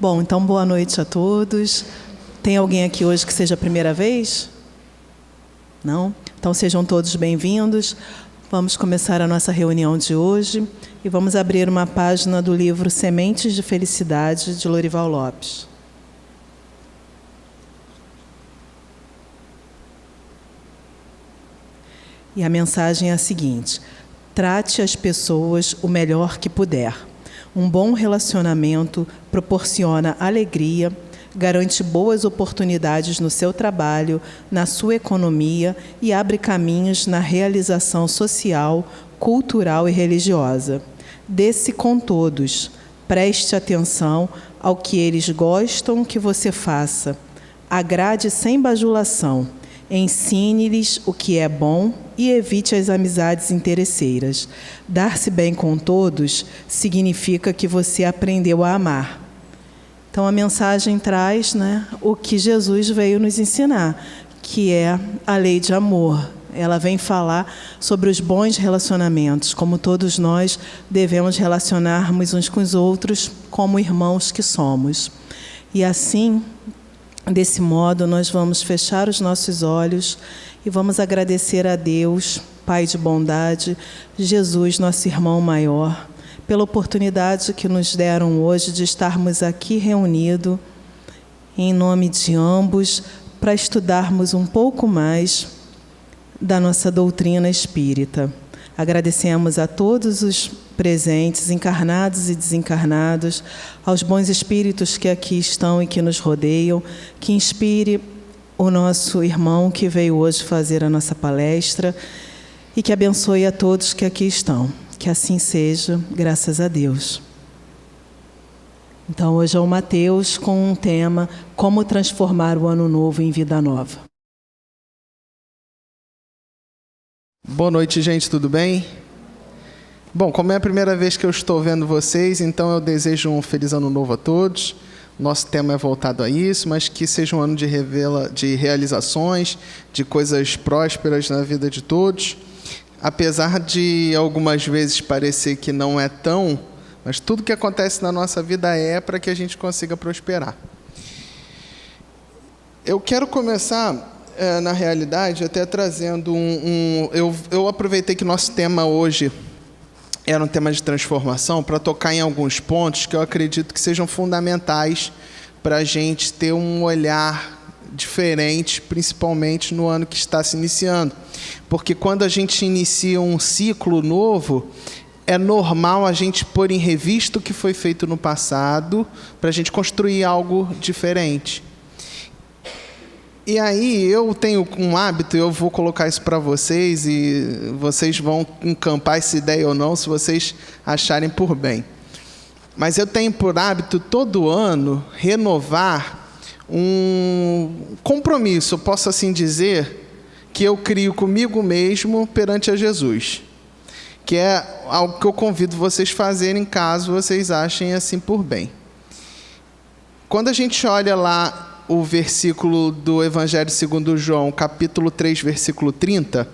Bom, então boa noite a todos. Tem alguém aqui hoje que seja a primeira vez? Não? Então sejam todos bem-vindos. Vamos começar a nossa reunião de hoje e vamos abrir uma página do livro Sementes de Felicidade, de Lorival Lopes. E a mensagem é a seguinte: trate as pessoas o melhor que puder. Um bom relacionamento proporciona alegria, garante boas oportunidades no seu trabalho, na sua economia e abre caminhos na realização social, cultural e religiosa. Dê-se com todos. Preste atenção ao que eles gostam que você faça. Agrade sem bajulação. Ensine-lhes o que é bom e evite as amizades interesseiras. Dar-se bem com todos significa que você aprendeu a amar. Então, a mensagem traz, o que Jesus veio nos ensinar, que é a lei de amor. Ela vem falar sobre os bons relacionamentos, como todos nós devemos relacionarmos uns com os outros como irmãos que somos. E assim, desse modo, nós vamos fechar os nossos olhos e vamos agradecer a Deus, Pai de bondade, Jesus, nosso irmão maior, pela oportunidade que nos deram hoje de estarmos aqui reunidos, em nome de ambos, para estudarmos um pouco mais da nossa doutrina espírita. Agradecemos a todos os presentes, encarnados e desencarnados, aos bons espíritos que aqui estão e que nos rodeiam, que inspire o nosso irmão que veio hoje fazer a nossa palestra e que abençoe a todos que aqui estão. Que assim seja, graças a Deus. Então, hoje é o Mateus com um tema: como transformar o ano novo em vida nova. Boa noite, gente, tudo bem? Bom, como é a primeira vez que eu estou vendo vocês, então eu desejo um feliz ano novo a todos. Nosso tema é voltado a isso, mas que seja um ano de realizações, de coisas prósperas na vida de todos. Apesar de algumas vezes parecer que não é tão, mas tudo que acontece na nossa vida é para que a gente consiga prosperar. Eu quero começar, na realidade, até trazendo eu aproveitei que nosso tema hoje era um tema de transformação para tocar em alguns pontos que eu acredito que sejam fundamentais para a gente ter um olhar diferente, principalmente no ano que está se iniciando. Porque quando a gente inicia um ciclo novo, é normal a gente pôr em revista o que foi feito no passado para a gente construir algo diferente. E aí eu tenho um hábito, eu vou colocar isso para vocês e vocês vão encampar essa ideia ou não, se vocês acharem por bem. Mas eu tenho por hábito, todo ano, renovar um compromisso, eu posso assim dizer, que eu crio comigo mesmo perante a Jesus. Que é algo que eu convido vocês a fazerem, caso vocês achem assim por bem. Quando a gente olha lá o versículo do Evangelho segundo João, capítulo 3, versículo 30,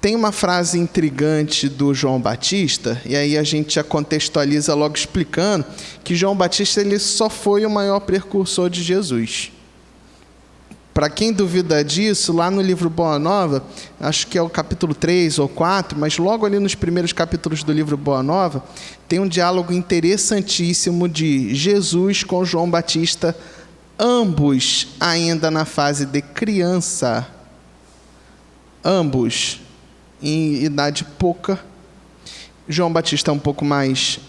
tem uma frase intrigante do João Batista, e aí a gente já contextualiza logo explicando que João Batista ele só foi o maior precursor de Jesus. Para quem duvida disso, lá no livro Boa Nova, acho que é o capítulo 3 ou 4, mas logo ali nos primeiros capítulos do livro Boa Nova, tem um diálogo interessantíssimo de Jesus com João Batista, ambos ainda na fase de criança, ambos em idade pouca. João Batista um pouco mais,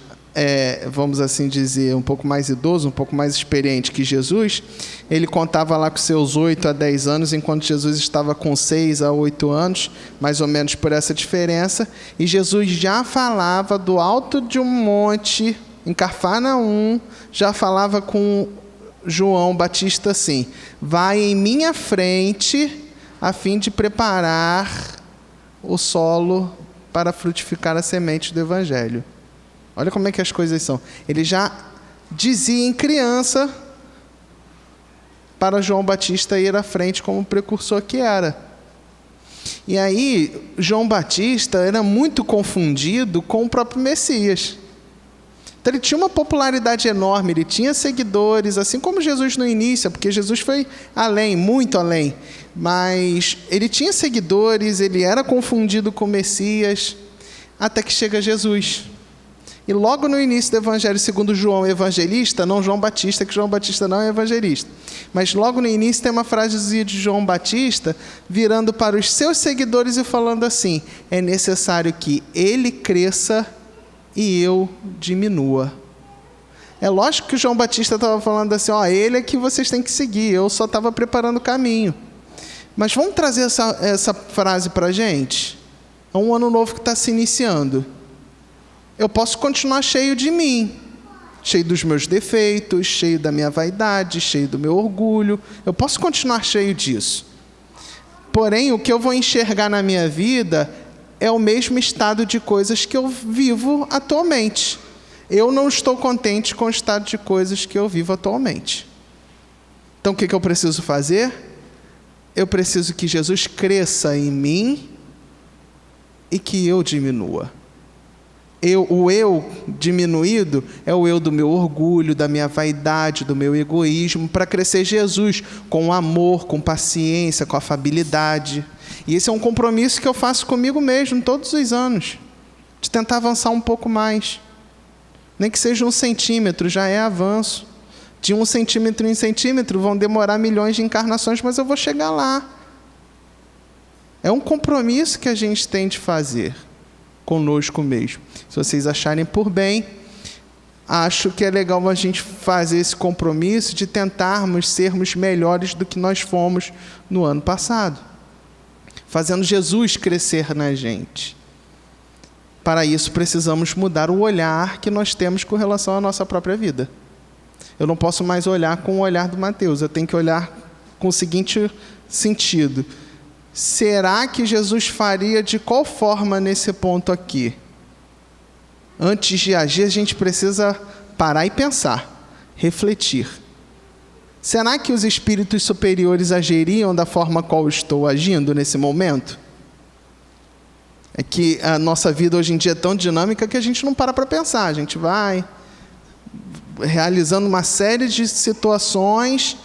vamos assim dizer, um pouco mais idoso, um pouco mais experiente que Jesus. Ele contava lá com seus 8 a 10 anos, enquanto Jesus estava com 6 a 8 anos, mais ou menos por essa diferença. E Jesus já falava do alto de um monte, em Cafarnaum, já falava com João Batista assim: vai em minha frente, a fim de preparar o solo para frutificar a semente do Evangelho. Olha como é que as coisas são. Ele já dizia em criança para João Batista ir à frente como precursor que era. E aí, João Batista era muito confundido com o próprio Messias. Então, ele tinha uma popularidade enorme, ele tinha seguidores, assim como Jesus no início, porque Jesus foi além, muito além. Mas ele tinha seguidores, ele era confundido com o Messias, até que chega Jesus. E logo no início do Evangelho segundo João Evangelista, não João Batista, que João Batista não é evangelista, mas logo no início tem uma frasezinha de João Batista, virando para os seus seguidores e falando assim: é necessário que ele cresça e eu diminua. É lógico que o João Batista estava falando assim, ele é que vocês têm que seguir, eu só estava preparando o caminho. Mas vamos trazer essa frase para a gente? É um ano novo que está se iniciando. Eu posso continuar cheio de mim, cheio dos meus defeitos, cheio da minha vaidade, cheio do meu orgulho. Eu posso continuar cheio disso. Porém, o que eu vou enxergar na minha vida é o mesmo estado de coisas que eu vivo atualmente. Eu não estou contente com o estado de coisas que eu vivo atualmente. Então, o que eu preciso fazer? Eu preciso que Jesus cresça em mim e que eu diminua. O eu diminuído é o eu do meu orgulho, da minha vaidade, do meu egoísmo, para crescer Jesus com amor, com paciência, com afabilidade. E esse é um compromisso que eu faço comigo mesmo todos os anos, de tentar avançar um pouco mais. Nem que seja 1 centímetro, já é avanço. De 1 centímetro em centímetro vão demorar milhões de encarnações, mas eu vou chegar lá. É um compromisso que a gente tem de fazer conosco mesmo. Se vocês acharem por bem, acho que é legal a gente fazer esse compromisso de tentarmos sermos melhores do que nós fomos no ano passado, fazendo Jesus crescer na gente. Para isso, precisamos mudar o olhar que nós temos com relação à nossa própria vida. Eu não posso mais olhar com o olhar do Mateus, eu tenho que olhar com o seguinte sentido: será que Jesus faria de qual forma nesse ponto aqui? Antes de agir, a gente precisa parar e pensar, refletir. Será que os espíritos superiores agiriam da forma qual eu estou agindo nesse momento? É que a nossa vida hoje em dia é tão dinâmica que a gente não para pensar. A gente vai realizando uma série de situações.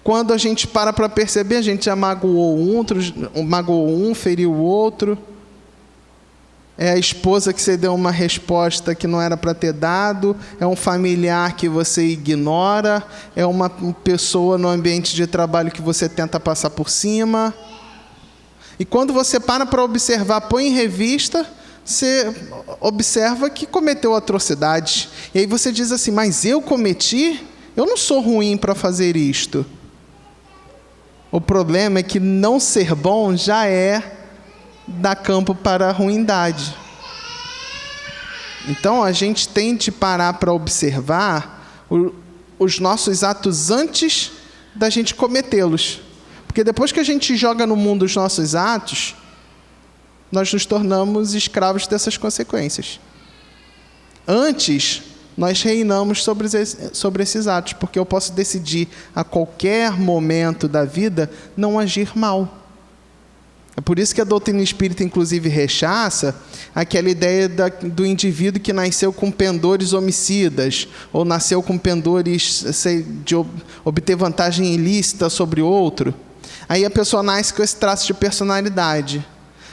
Quando a gente para perceber, a gente já magoou um, feriu o outro. É a esposa que você deu uma resposta que não era para ter dado, é um familiar que você ignora, é uma pessoa no ambiente de trabalho que você tenta passar por cima. E quando você para observar, põe em revista, você observa que cometeu atrocidade. E aí você diz assim, mas eu cometi? Eu não sou ruim para fazer isto. O problema é que não ser bom já dá campo para a ruindade. Então, a gente tem de parar para observar os nossos atos antes da gente cometê-los. Porque depois que a gente joga no mundo os nossos atos, nós nos tornamos escravos dessas consequências. Antes, nós reinamos sobre esses atos, porque eu posso decidir a qualquer momento da vida não agir mal. É por isso que a doutrina espírita, inclusive, rechaça aquela ideia do indivíduo que nasceu com pendores homicidas, ou nasceu com pendores de obter vantagem ilícita sobre outro. Aí a pessoa nasce com esse traço de personalidade.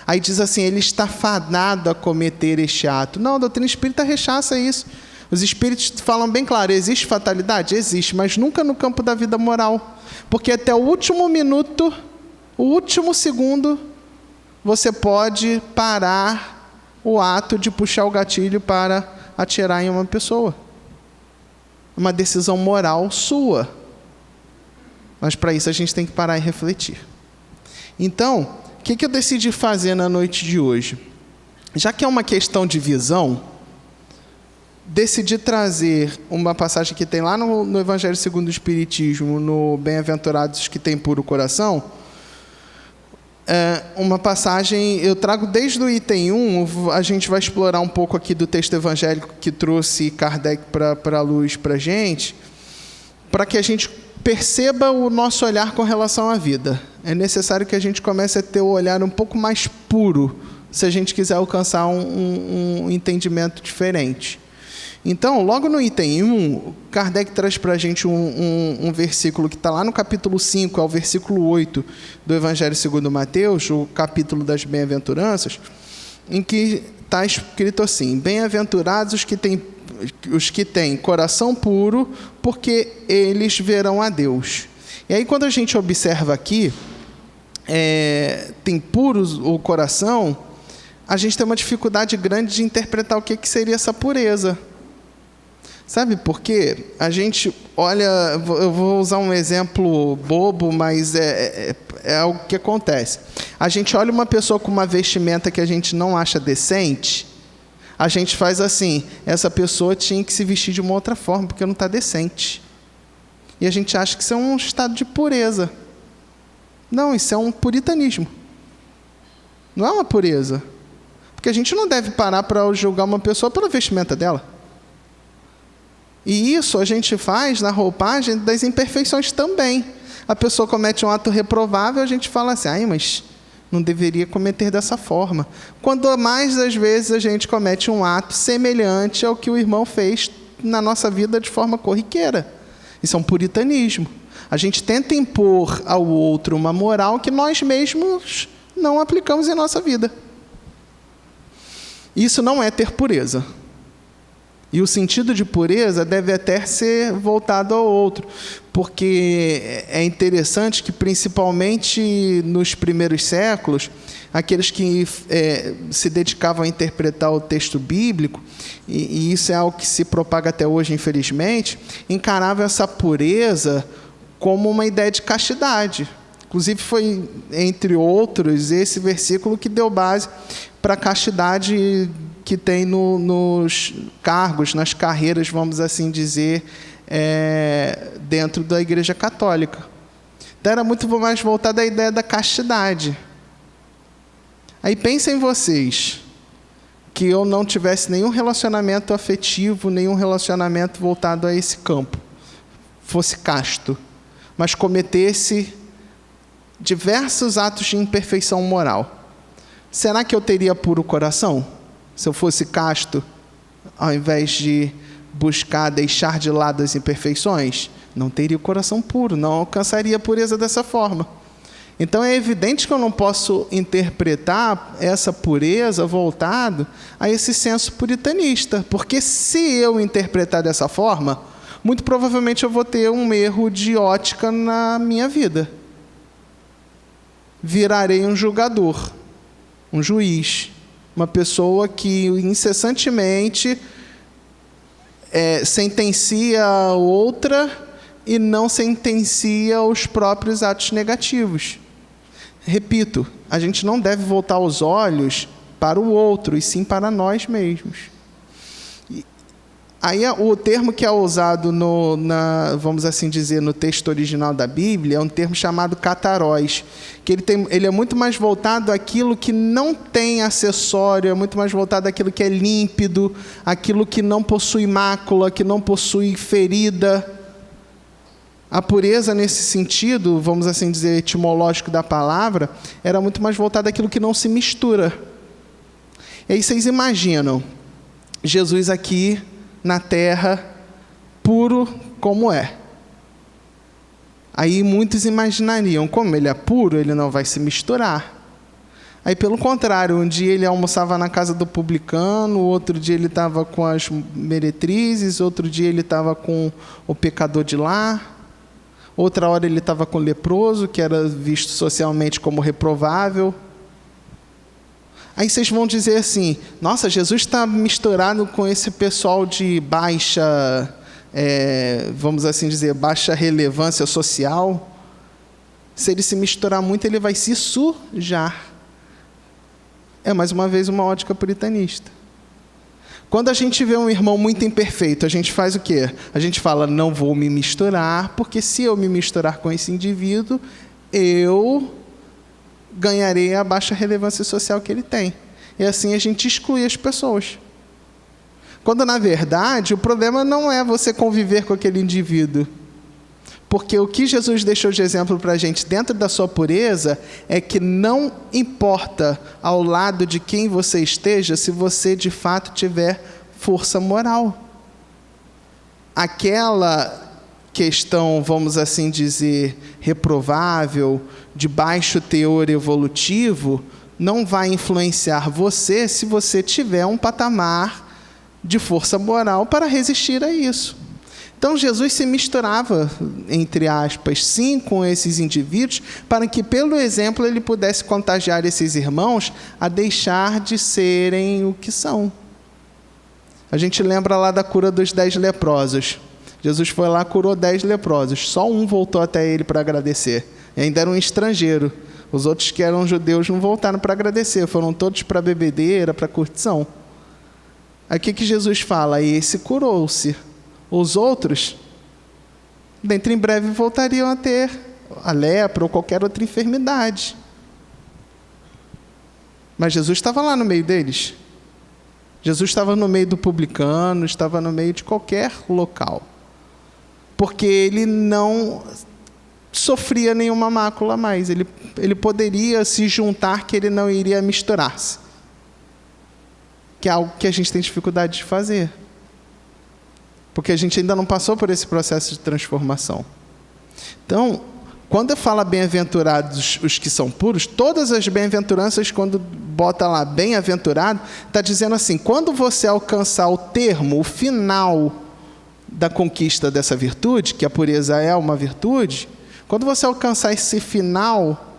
Aí diz assim, ele está fadado a cometer este ato. Não, a doutrina espírita rechaça isso. Os espíritos falam bem claro, existe fatalidade? Existe, mas nunca no campo da vida moral. Porque até o último minuto, o último segundo, você pode parar o ato de puxar o gatilho para atirar em uma pessoa. Uma decisão moral sua. Mas para isso a gente tem que parar e refletir. Então, o que eu decidi fazer na noite de hoje? Já que é uma questão de visão, decidi trazer uma passagem que tem lá no Evangelho segundo o Espiritismo, no Bem-aventurados que têm puro coração. Uma passagem, eu trago desde o item 1, a gente vai explorar um pouco aqui do texto evangélico que trouxe Kardec para a luz para a gente, para que a gente perceba o nosso olhar com relação à vida. É necessário que a gente comece a ter o olhar um pouco mais puro, se a gente quiser alcançar um entendimento diferente. Então, logo no item 1, Kardec traz para a gente um versículo que está lá no capítulo 5, é o versículo 8 do Evangelho segundo Mateus, o capítulo das bem-aventuranças, em que está escrito assim: bem-aventurados os que têm coração puro, porque eles verão a Deus. E aí, quando a gente observa aqui, tem puro o coração, a gente tem uma dificuldade grande de interpretar o que seria essa pureza. Sabe por quê? A gente olha, eu vou usar um exemplo bobo, mas é algo que acontece. A gente olha uma pessoa com uma vestimenta que a gente não acha decente, a gente faz assim: essa pessoa tinha que se vestir de uma outra forma, porque não está decente. E a gente acha que isso é um estado de pureza. Não, isso é um puritanismo. Não é uma pureza. Porque a gente não deve parar para julgar uma pessoa pela vestimenta dela. E isso a gente faz na roupagem das imperfeições também. A pessoa comete um ato reprovável, a gente fala assim: ai, mas não deveria cometer dessa forma. Quando mais das vezes a gente comete um ato semelhante ao que o irmão fez na nossa vida de forma corriqueira. Isso é um puritanismo. A gente tenta impor ao outro uma moral que nós mesmos não aplicamos em nossa vida. Isso não é ter pureza. E o sentido de pureza deve até ser voltado ao outro, porque é interessante que, principalmente nos primeiros séculos, aqueles que se dedicavam a interpretar o texto bíblico, e isso é algo que se propaga até hoje, infelizmente, encaravam essa pureza como uma ideia de castidade. Inclusive, foi, entre outros, esse versículo que deu base para a castidade que tem nos cargos, nas carreiras, vamos assim dizer, dentro da Igreja Católica. Então, era muito mais voltada à ideia da castidade. Aí pensem vocês, que eu não tivesse nenhum relacionamento afetivo, nenhum relacionamento voltado a esse campo, fosse casto, mas cometesse diversos atos de imperfeição moral. Será que eu teria puro coração? Se eu fosse casto, ao invés de buscar deixar de lado as imperfeições? Não teria o coração puro, não alcançaria a pureza dessa forma. Então é evidente que eu não posso interpretar essa pureza voltado a esse senso puritanista, porque se eu interpretar dessa forma, muito provavelmente eu vou ter um erro de ótica na minha vida. Virarei um julgador, um juiz, uma pessoa que incessantemente sentencia a outra e não sentencia os próprios atos negativos. Repito, a gente não deve voltar os olhos para o outro, e sim para nós mesmos. Aí o termo que é usado vamos assim dizer, no texto original da Bíblia é um termo chamado kataróis, que ele é muito mais voltado àquilo que não tem acessório, é muito mais voltado àquilo que é límpido, àquilo que não possui mácula, que não possui ferida. A pureza, nesse sentido, vamos assim dizer, etimológico da palavra, era muito mais voltada àquilo que não se mistura. E aí vocês imaginam Jesus aqui na terra, puro como é. Aí muitos imaginariam, como ele é puro, ele não vai se misturar. Aí, pelo contrário, um dia ele almoçava na casa do publicano, outro dia ele estava com as meretrizes, outro dia ele estava com o pecador de lá, outra hora ele estava com o leproso, que era visto socialmente como reprovável. Aí vocês vão dizer assim: nossa, Jesus está misturado com esse pessoal de baixa, vamos assim dizer, baixa relevância social. Se ele se misturar muito, ele vai se sujar. É, mais uma vez, uma ótica puritanista. Quando a gente vê um irmão muito imperfeito, a gente faz o quê? A gente fala: não vou me misturar, porque se eu me misturar com esse indivíduo, eu ganharei a baixa relevância social que ele tem. E assim a gente exclui as pessoas. Quando, na verdade, o problema não é você conviver com aquele indivíduo. Porque o que Jesus deixou de exemplo para a gente dentro da sua pureza é que não importa ao lado de quem você esteja, se você de fato tiver força moral. aquela questão, vamos assim dizer, reprovável, de baixo teor evolutivo, não vai influenciar você se você tiver um patamar de força moral para resistir a isso. Então, Jesus se misturava, entre aspas, sim, com esses indivíduos, para que, pelo exemplo, ele pudesse contagiar esses irmãos a deixar de serem o que são. A gente lembra lá da cura dos 10 leprosos. Jesus foi lá, curou 10 leprosos. Só um voltou até ele para agradecer. E ainda era um estrangeiro. Os outros que eram judeus não voltaram para agradecer. Foram todos para a bebedeira, para a curtição. Aí o que Jesus fala? Esse curou-se. Os outros, dentro em breve, voltariam a ter a lepra ou qualquer outra enfermidade. Mas Jesus estava lá no meio deles. Jesus estava no meio do publicano, estava no meio de qualquer local. Porque ele não sofria nenhuma mácula mais. Ele poderia se juntar, que ele não iria misturar-se. Que é algo que a gente tem dificuldade de fazer. Porque a gente ainda não passou por esse processo de transformação. Então, quando eu falo bem-aventurados os que são puros, todas as bem-aventuranças, quando bota lá bem-aventurado, está dizendo assim, quando você alcançar o termo, o final da conquista dessa virtude, que a pureza é uma virtude, quando você alcançar esse final,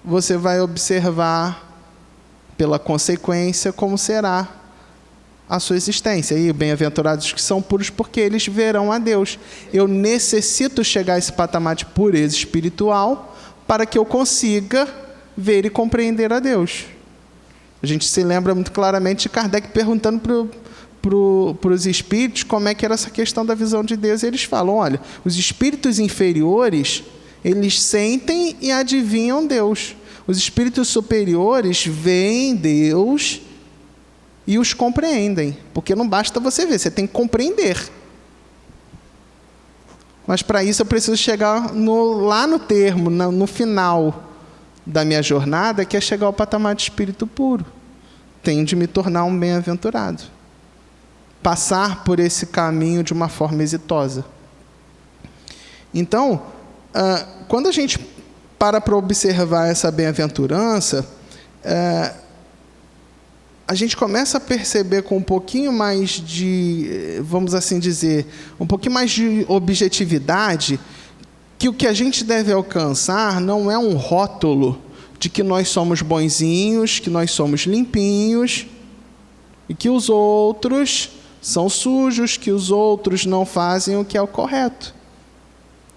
você vai observar, pela consequência, como será a sua existência. E bem-aventurados que são puros, porque eles verão a Deus. Eu necessito chegar a esse patamar de pureza espiritual para que eu consiga ver e compreender a Deus. A gente se lembra muito claramente de Kardec perguntando para os espíritos como é que era essa questão da visão de Deus. E eles falam, olha, os espíritos inferiores, eles sentem e adivinham Deus. Os espíritos superiores veem Deus e os compreendem, porque não basta você ver, você tem que compreender. Mas para isso eu preciso chegar lá no termo, no final da minha jornada, que é chegar ao patamar de espírito puro. Tenho de me tornar um bem-aventurado. Passar por esse caminho de uma forma exitosa. Então, quando a gente para observar essa bem-aventurança, a gente começa a perceber com um pouquinho mais de, vamos assim dizer, um pouquinho mais de objetividade, que o que a gente deve alcançar não é um rótulo de que nós somos bonzinhos, que nós somos limpinhos, e que os outros são sujos, que os outros não fazem o que é o correto.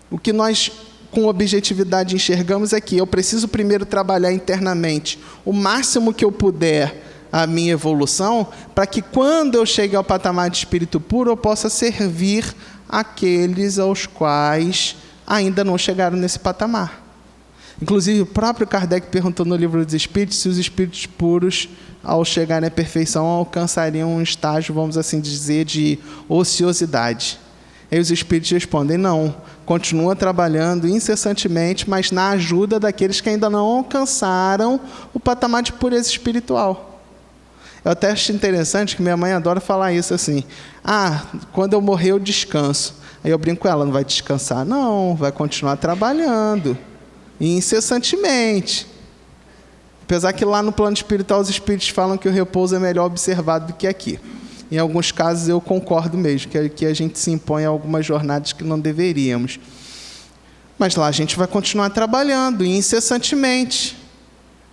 O que nós, com objetividade, enxergamos é que eu preciso primeiro trabalhar internamente o máximo que eu puder a minha evolução, para que quando eu chegue ao patamar de espírito puro, eu possa servir aqueles aos quais ainda não chegaram nesse patamar. Inclusive, o próprio Kardec perguntou no Livro dos Espíritos se os espíritos puros, ao chegarem à perfeição, alcançariam um estágio, vamos assim dizer, de ociosidade. Aí os espíritos respondem, não, continua trabalhando incessantemente, mas na ajuda daqueles que ainda não alcançaram o patamar de pureza espiritual. Eu até acho interessante que minha mãe adora falar isso assim, quando eu morrer eu descanso. Aí eu brinco com ela, não vai descansar? Não, vai continuar trabalhando, incessantemente. Apesar que lá no plano espiritual os espíritos falam que o repouso é melhor observado do que aqui. Em alguns casos eu concordo mesmo, que aqui a gente se impõe a algumas jornadas que não deveríamos. Mas lá a gente vai continuar trabalhando incessantemente.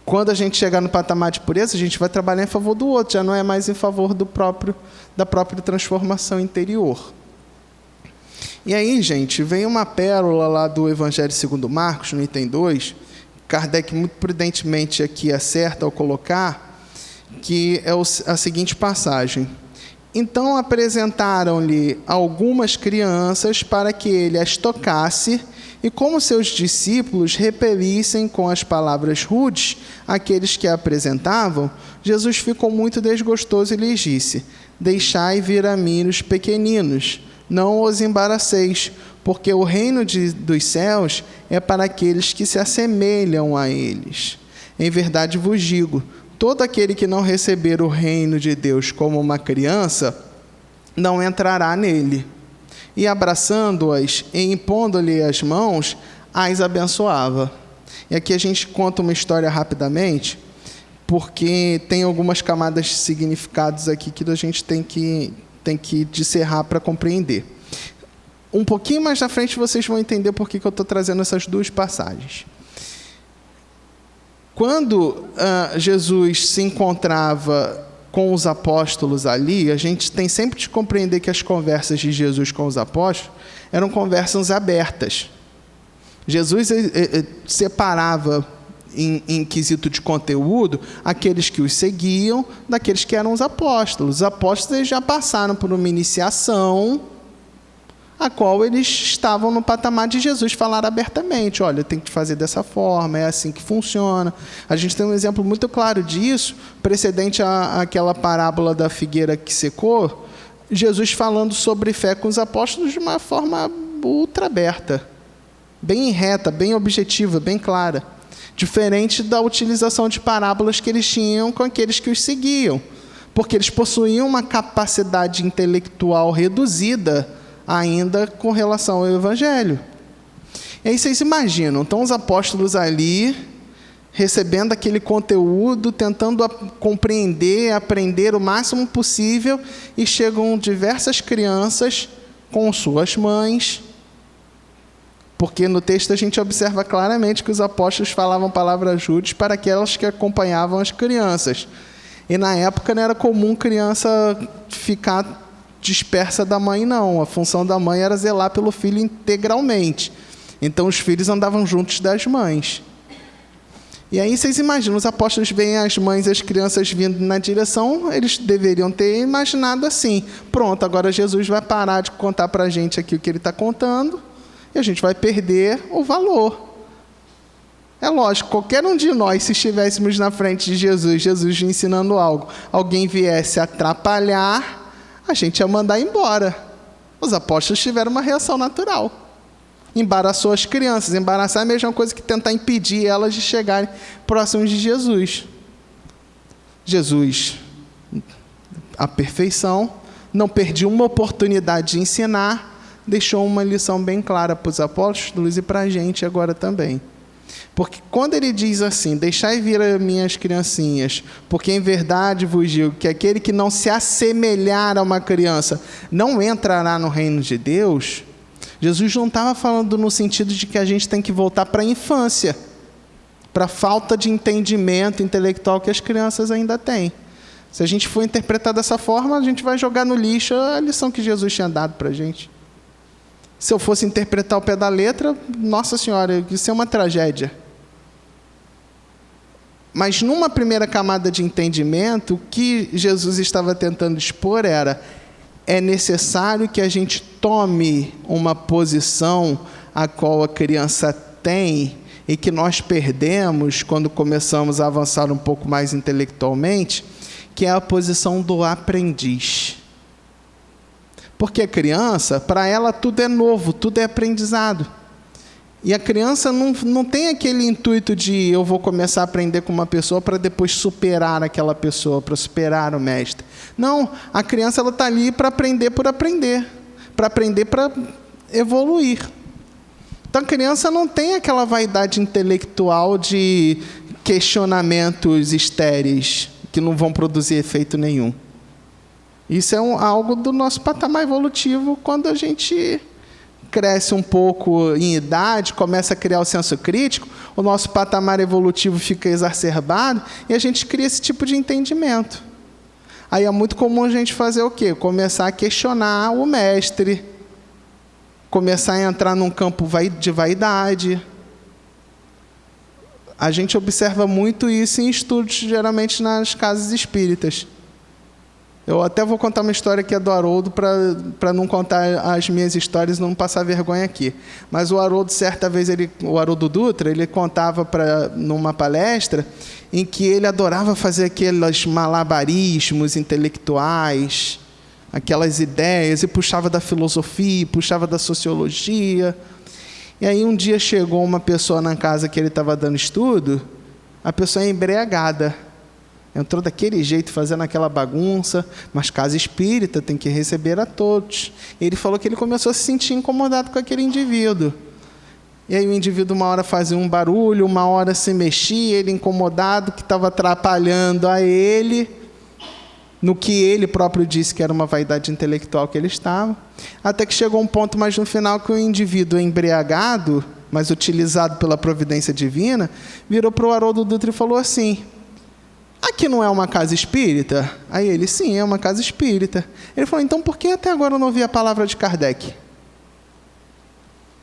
Quando a gente chegar no patamar de pureza, a gente vai trabalhar em favor do outro, já não é mais em favor da própria transformação interior. E aí, gente, vem uma pérola lá do Evangelho segundo Marcos, no item 2, Kardec muito prudentemente aqui acerta ao colocar, que é a seguinte passagem. Então apresentaram-lhe algumas crianças para que ele as tocasse, e como seus discípulos repelissem com as palavras rudes aqueles que a apresentavam, Jesus ficou muito desgostoso e lhes disse, deixai vir a mim os pequeninos, não os embaraceis, porque o reino dos céus é para aqueles que se assemelham a eles. Em verdade vos digo, todo aquele que não receber o reino de Deus como uma criança, não entrará nele. E abraçando-as e impondo-lhe as mãos, as abençoava. E aqui a gente conta uma história rapidamente, porque tem algumas camadas de significados aqui que a gente tem que discerrar para compreender. Um pouquinho mais na frente vocês vão entender por que eu estou trazendo essas duas passagens. Quando Jesus se encontrava com os apóstolos ali, a gente tem sempre de compreender que as conversas de Jesus com os apóstolos eram conversas abertas. Jesus separava, em quesito de conteúdo, aqueles que os seguiam daqueles que eram os apóstolos. Os apóstolos eles já passaram por uma iniciação, a qual eles estavam no patamar de Jesus falar abertamente. Olha, tem que fazer dessa forma, é assim que funciona. A gente tem um exemplo muito claro disso, precedente àquela parábola da figueira que secou, Jesus falando sobre fé com os apóstolos de uma forma ultra aberta, bem reta, bem objetiva, bem clara. Diferente da utilização de parábolas que eles tinham com aqueles que os seguiam, porque eles possuíam uma capacidade intelectual reduzida ainda com relação ao Evangelho. E aí vocês imaginam, então os apóstolos ali, recebendo aquele conteúdo, tentando compreender, aprender o máximo possível, e chegam diversas crianças com suas mães, porque no texto a gente observa claramente que os apóstolos falavam palavras rudes para aquelas que acompanhavam as crianças. E na época não era comum criança ficar dispersa da mãe, não. A função da mãe era zelar pelo filho integralmente. Então os filhos andavam juntos das mães. E aí vocês imaginam, os apóstolos veem as mães e as crianças vindo na direção, eles deveriam ter imaginado assim: pronto, agora Jesus vai parar de contar para a gente aqui o que ele está contando, e a gente vai perder o valor. É lógico, qualquer um de nós, se estivéssemos na frente de Jesus ensinando algo, alguém viesse atrapalhar, a gente ia mandar embora. Os apóstolos tiveram uma reação natural. Embaraçou as crianças. Embaraçar é a mesma coisa que tentar impedir elas de chegarem próximos de Jesus. Jesus, a perfeição, não perdia uma oportunidade de ensinar, deixou uma lição bem clara para os apóstolos e para a gente agora também. Porque quando ele diz assim: deixai vir as minhas criancinhas, porque em verdade vos digo que aquele que não se assemelhar a uma criança não entrará no reino de Deus, Jesus não estava falando no sentido de que a gente tem que voltar para a infância, para a falta de entendimento intelectual que as crianças ainda têm. Se a gente for interpretar dessa forma, a gente vai jogar no lixo a lição que Jesus tinha dado para a gente. Se eu fosse interpretar o pé da letra, nossa senhora, isso é uma tragédia. Mas numa primeira camada de entendimento, o que Jesus estava tentando expor é necessário que a gente tome uma posição a qual a criança tem e que nós perdemos quando começamos a avançar um pouco mais intelectualmente, que é a posição do aprendiz. Porque a criança, para ela tudo é novo, tudo é aprendizado. E a criança não tem aquele intuito de eu vou começar a aprender com uma pessoa para depois superar aquela pessoa, para superar o mestre. Não, a criança está ali para aprender por aprender, para evoluir. Então a criança não tem aquela vaidade intelectual de questionamentos estéreis que não vão produzir efeito nenhum. Isso é algo do nosso patamar evolutivo quando a gente cresce um pouco em idade, começa a criar o senso crítico, o nosso patamar evolutivo fica exacerbado e a gente cria esse tipo de entendimento. Aí é muito comum a gente fazer o quê? Começar a questionar o mestre, começar a entrar num campo de vaidade. A gente observa muito isso em estudos, geralmente nas casas espíritas. Eu até vou contar uma história que é do Haroldo, para não contar as minhas histórias e não passar vergonha aqui. Mas o Haroldo, certa vez, o Haroldo Dutra, ele contava numa palestra em que ele adorava fazer aqueles malabarismos intelectuais, aquelas ideias, e puxava da filosofia, puxava da sociologia. E aí um dia chegou uma pessoa na casa que ele estava dando estudo, a pessoa é embriagada. Entrou daquele jeito, fazendo aquela bagunça, mas casa espírita tem que receber a todos. Ele falou que ele começou a se sentir incomodado com aquele indivíduo. E aí o indivíduo uma hora fazia um barulho, uma hora se mexia, ele incomodado, que estava atrapalhando a ele, no que ele próprio disse que era uma vaidade intelectual que ele estava. Até que chegou um ponto mais no final que o indivíduo embriagado, mas utilizado pela providência divina, virou para o Haroldo Dutra e falou assim: aqui não é uma casa espírita? Aí ele: sim, é uma casa espírita. Ele falou: então por que até agora eu não ouvi a palavra de Kardec?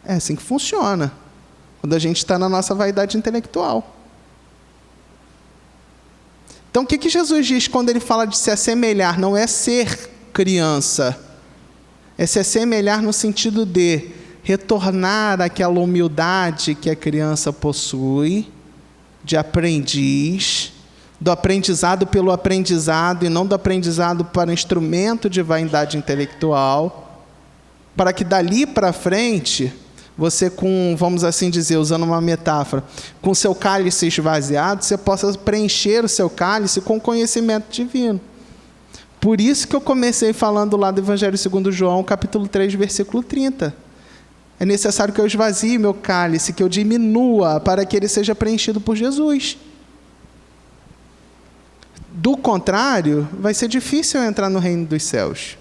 É assim que funciona, quando a gente está na nossa vaidade intelectual. Então, o que Jesus diz quando ele fala de se assemelhar? Não é ser criança, é se assemelhar no sentido de retornar àquela humildade que a criança possui, de aprendiz, do aprendizado pelo aprendizado e não do aprendizado para instrumento de vaidade intelectual, para que dali para frente você, com, vamos assim dizer, usando uma metáfora, com o seu cálice esvaziado, você possa preencher o seu cálice com conhecimento divino. Por isso que eu comecei falando lá do Evangelho segundo João, capítulo 3, versículo 30. É necessário que eu esvazie meu cálice, que eu diminua, para que ele seja preenchido por Jesus. Do contrário, vai ser difícil eu entrar no reino dos céus.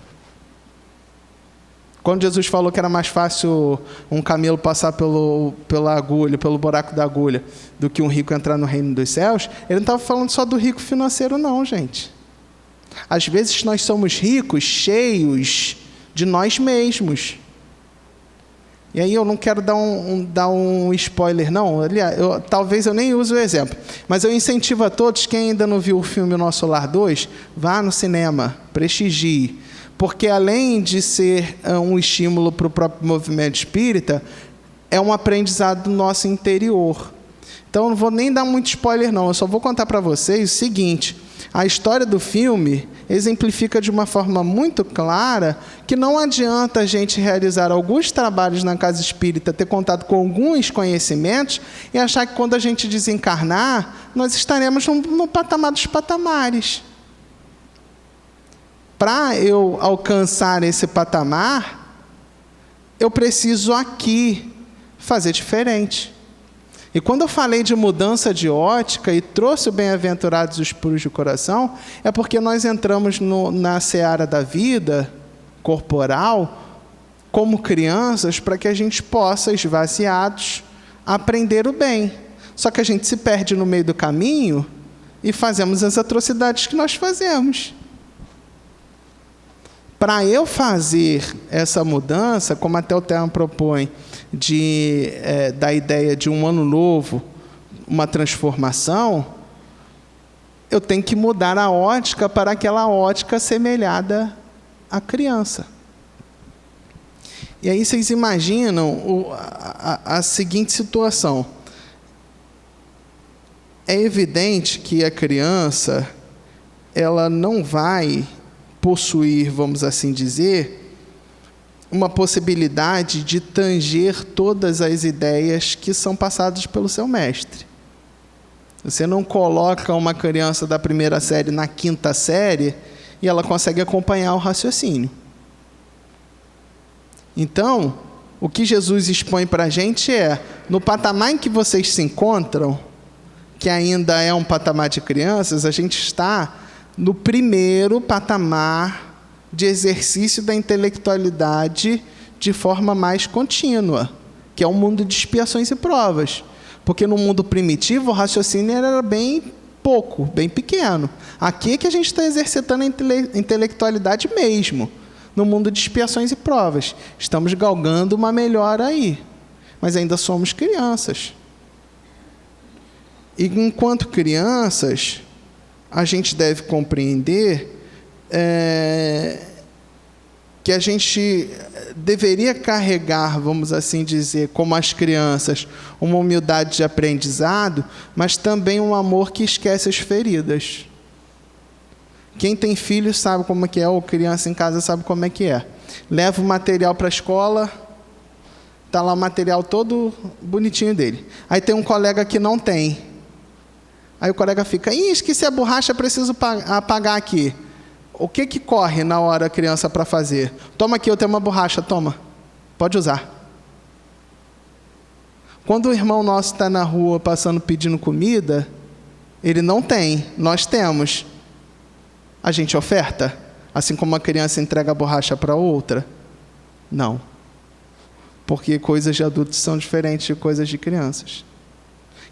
Quando Jesus falou que era mais fácil um camelo passar pela agulha, pelo buraco da agulha, do que um rico entrar no reino dos céus, ele não estava falando só do rico financeiro, não, gente. Às vezes nós somos ricos, cheios de nós mesmos. E aí eu não quero dar um spoiler, não. Talvez eu nem use o exemplo. Mas eu incentivo a todos, quem ainda não viu o filme O Nosso Lar 2, vá no cinema, prestigie. Porque além de ser um estímulo para o próprio movimento espírita, é um aprendizado do nosso interior. Então eu não vou nem dar muito spoiler, não. Eu só vou contar para vocês o seguinte: a história do filme exemplifica de uma forma muito clara que não adianta a gente realizar alguns trabalhos na casa espírita, ter contato com alguns conhecimentos e achar que quando a gente desencarnar, nós estaremos no patamar dos patamares. Para eu alcançar esse patamar, eu preciso aqui fazer diferente. E quando eu falei de mudança de ótica e trouxe o Bem-aventurados os puros de coração, é porque nós entramos na seara da vida corporal como crianças para que a gente possa, esvaziados, aprender o bem. Só que a gente se perde no meio do caminho e fazemos as atrocidades que nós fazemos. Para eu fazer essa mudança, como até o Terra propõe, da ideia de um ano novo, uma transformação, eu tenho que mudar a ótica para aquela ótica assemelhada à criança. E aí vocês imaginam a seguinte situação. É evidente que a criança, ela não vai possuir, vamos assim dizer, uma possibilidade de tanger todas as ideias que são passadas pelo seu mestre. Você não coloca uma criança da primeira série na quinta série e ela consegue acompanhar o raciocínio. Então, o que Jesus expõe para a gente é, no patamar em que vocês se encontram, que ainda é um patamar de crianças, a gente está no primeiro patamar de exercício da intelectualidade de forma mais contínua, que é o mundo de expiações e provas. Porque no mundo primitivo o raciocínio era bem pouco, bem pequeno. Aqui é que a gente está exercitando a intelectualidade mesmo, no mundo de expiações e provas. Estamos galgando uma melhora aí, mas ainda somos crianças. E enquanto crianças, a gente deve compreender que a gente deveria carregar, vamos assim dizer, como as crianças, uma humildade de aprendizado, mas também um amor que esquece as feridas. Quem tem filho sabe como é que é, ou criança em casa sabe como é que é. Leva o material para a escola, está lá o material todo bonitinho dele. Aí tem um colega que não tem. Aí o colega fica, esqueci a borracha, preciso apagar aqui. O que corre na hora a criança para fazer? Toma aqui, eu tenho uma borracha, toma. Pode usar. Quando o irmão nosso está na rua passando pedindo comida, ele não tem, nós temos. A gente oferta? Assim como uma criança entrega a borracha para outra? Não. Porque coisas de adultos são diferentes de coisas de crianças.